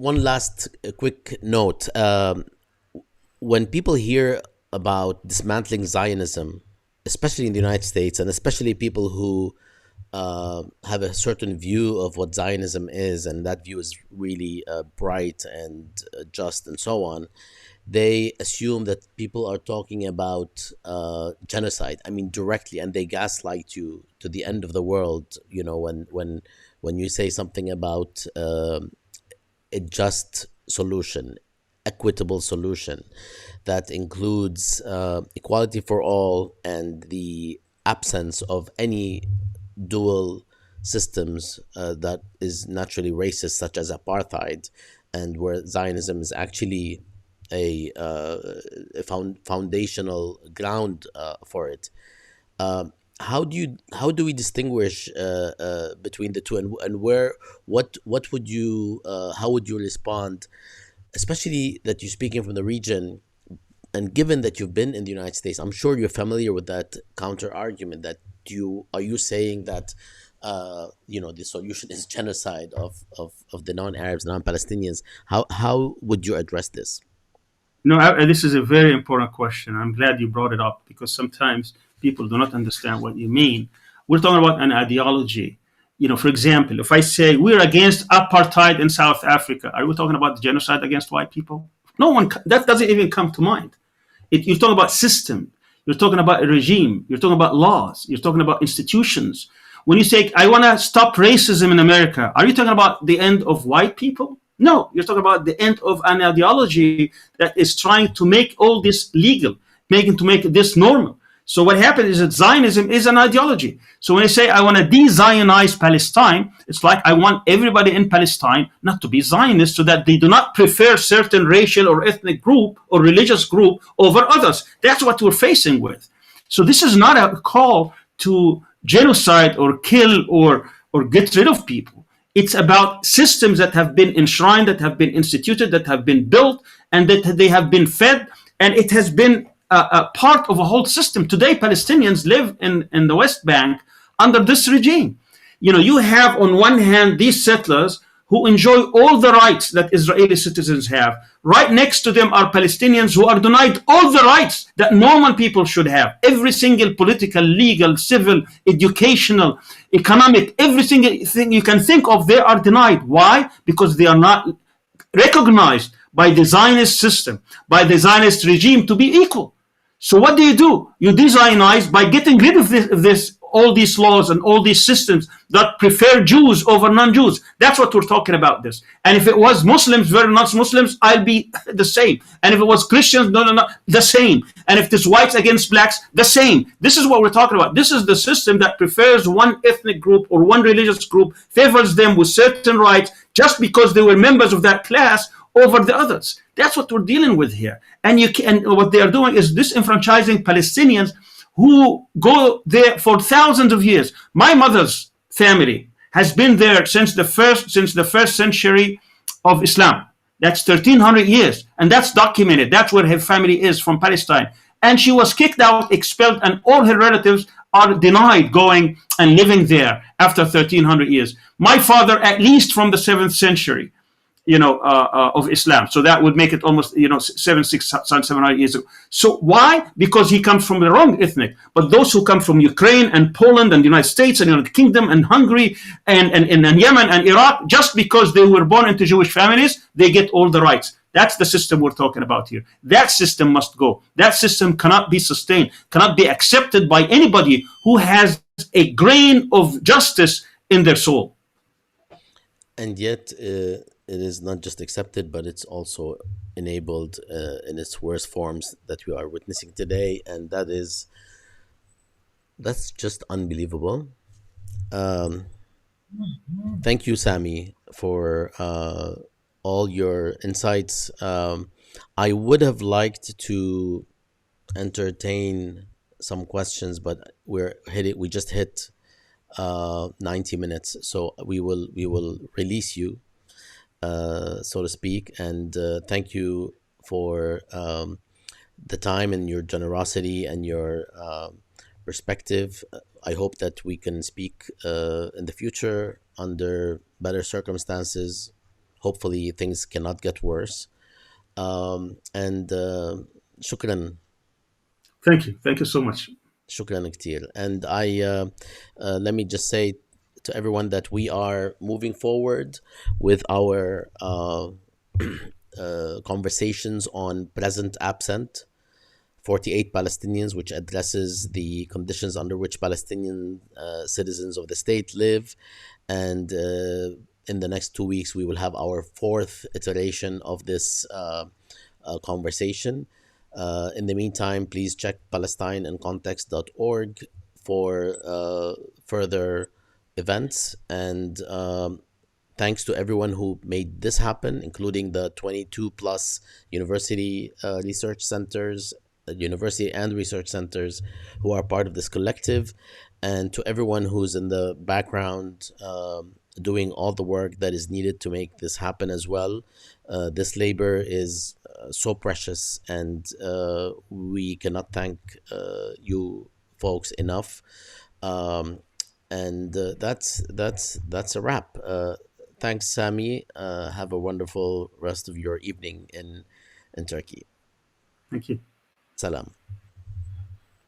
Speaker 1: One last quick note. When people hear about dismantling Zionism, especially in the United States, and especially people who have a certain view of what Zionism is, and that view is really bright and just and so on, they assume that people are talking about genocide. I mean, directly, and they gaslight you to the end of the world. You know, when you say something about a just solution, equitable solution that includes equality for all and the absence of any dual systems that is naturally racist, such as apartheid, and where Zionism is actually a foundational ground for it. How do we distinguish between the two, and where what would you how would you respond, especially that you're speaking from the region, and given that you've been in the United States, I'm sure you're familiar with that counter argument that you saying that the solution is genocide of the non-Arabs, non-Palestinians. How would you address this?
Speaker 2: No, this is a very important question. I'm glad you brought it up because sometimes people do not understand what you mean. We're talking about an ideology. For example, if I say we're against apartheid in South Africa, are we talking about genocide against white people? No one, that doesn't even come to mind. You're talking about system. You're talking about a regime. You're talking about laws. You're talking about institutions. When you say, I want to stop racism in America, are you talking about the end of white people? No, you're talking about the end of an ideology that is trying to make all this legal, to make this normal. So what happened is that Zionism is an ideology. So when I say I want to de-Zionize Palestine, it's like I want everybody in Palestine not to be Zionist so that they do not prefer certain racial or ethnic group or religious group over others. That's what we're facing with. So this is not a call to genocide or kill or get rid of people. It's about systems that have been enshrined, that have been instituted, that have been built, and that they have been fed, and it has been a part of a whole system. Today, Palestinians live in the West Bank under this regime. You have on one hand these settlers who enjoy all the rights that Israeli citizens have. Right next to them are Palestinians who are denied all the rights that normal people should have. Every single political, legal, civil, educational, economic, every single thing you can think of, they are denied. Why? Because they are not recognized by the Zionist system, by the Zionist regime to be equal. So what do? You de-Zionize by getting rid of this, all these laws and all these systems that prefer Jews over non-Jews. That's what we're talking about this. And if it was Muslims versus non-Muslims, I'll be the same. And if it was Christians, no, the same. And if it's whites against blacks, the same. This is what we're talking about. This is the system that prefers one ethnic group or one religious group, favors them with certain rights just because they were members of that class over the others. That's what we're dealing with here. And what they are doing is disenfranchising Palestinians who go there for thousands of years. My mother's family has been there since the first century of Islam. That's 1300 years, and that's documented. That's where her family is, from Palestine. And she was kicked out, expelled, and all her relatives are denied going and living there after 1300 years. My father, at least from the 7th century, of Islam. So that would make it almost, 700 years ago. So why? Because he comes from the wrong ethnic. But those who come from Ukraine and Poland and the United States and United Kingdom and Hungary and Yemen and Iraq, just because they were born into Jewish families, they get all the rights. That's the system we're talking about here. That system must go. That system cannot be sustained, cannot be accepted by anybody who has a grain of justice in their soul.
Speaker 1: And yet, it is not just accepted, but it's also enabled in its worst forms that we are witnessing today, and that's just unbelievable. Thank you, Sami, for all your insights. I would have liked to entertain some questions, but we just hit 90 minutes, so we will release you, so to speak. And thank you for the time and your generosity and your perspective. I hope that we can speak in the future under better circumstances. Hopefully, things cannot get worse. And shukran,
Speaker 2: Thank you. Thank you so much.
Speaker 1: shukran كتير. And let me just say to everyone that we are moving forward with our conversations on present absent 48 Palestinians, which addresses the conditions under which Palestinian citizens of the state live. And in the next 2 weeks, we will have our fourth iteration of this conversation. In the meantime, please check palestineincontext.org for further events. And thanks to everyone who made this happen, including the 22 plus university research centers, university and research centers who are part of this collective, and to everyone who's in the background doing all the work that is needed to make this happen as well. This labor is so precious, and we cannot thank you folks enough. Um, and that's a wrap. Thanks, Sami. Have a wonderful rest of your evening in Turkey.
Speaker 2: Thank you.
Speaker 1: Salam.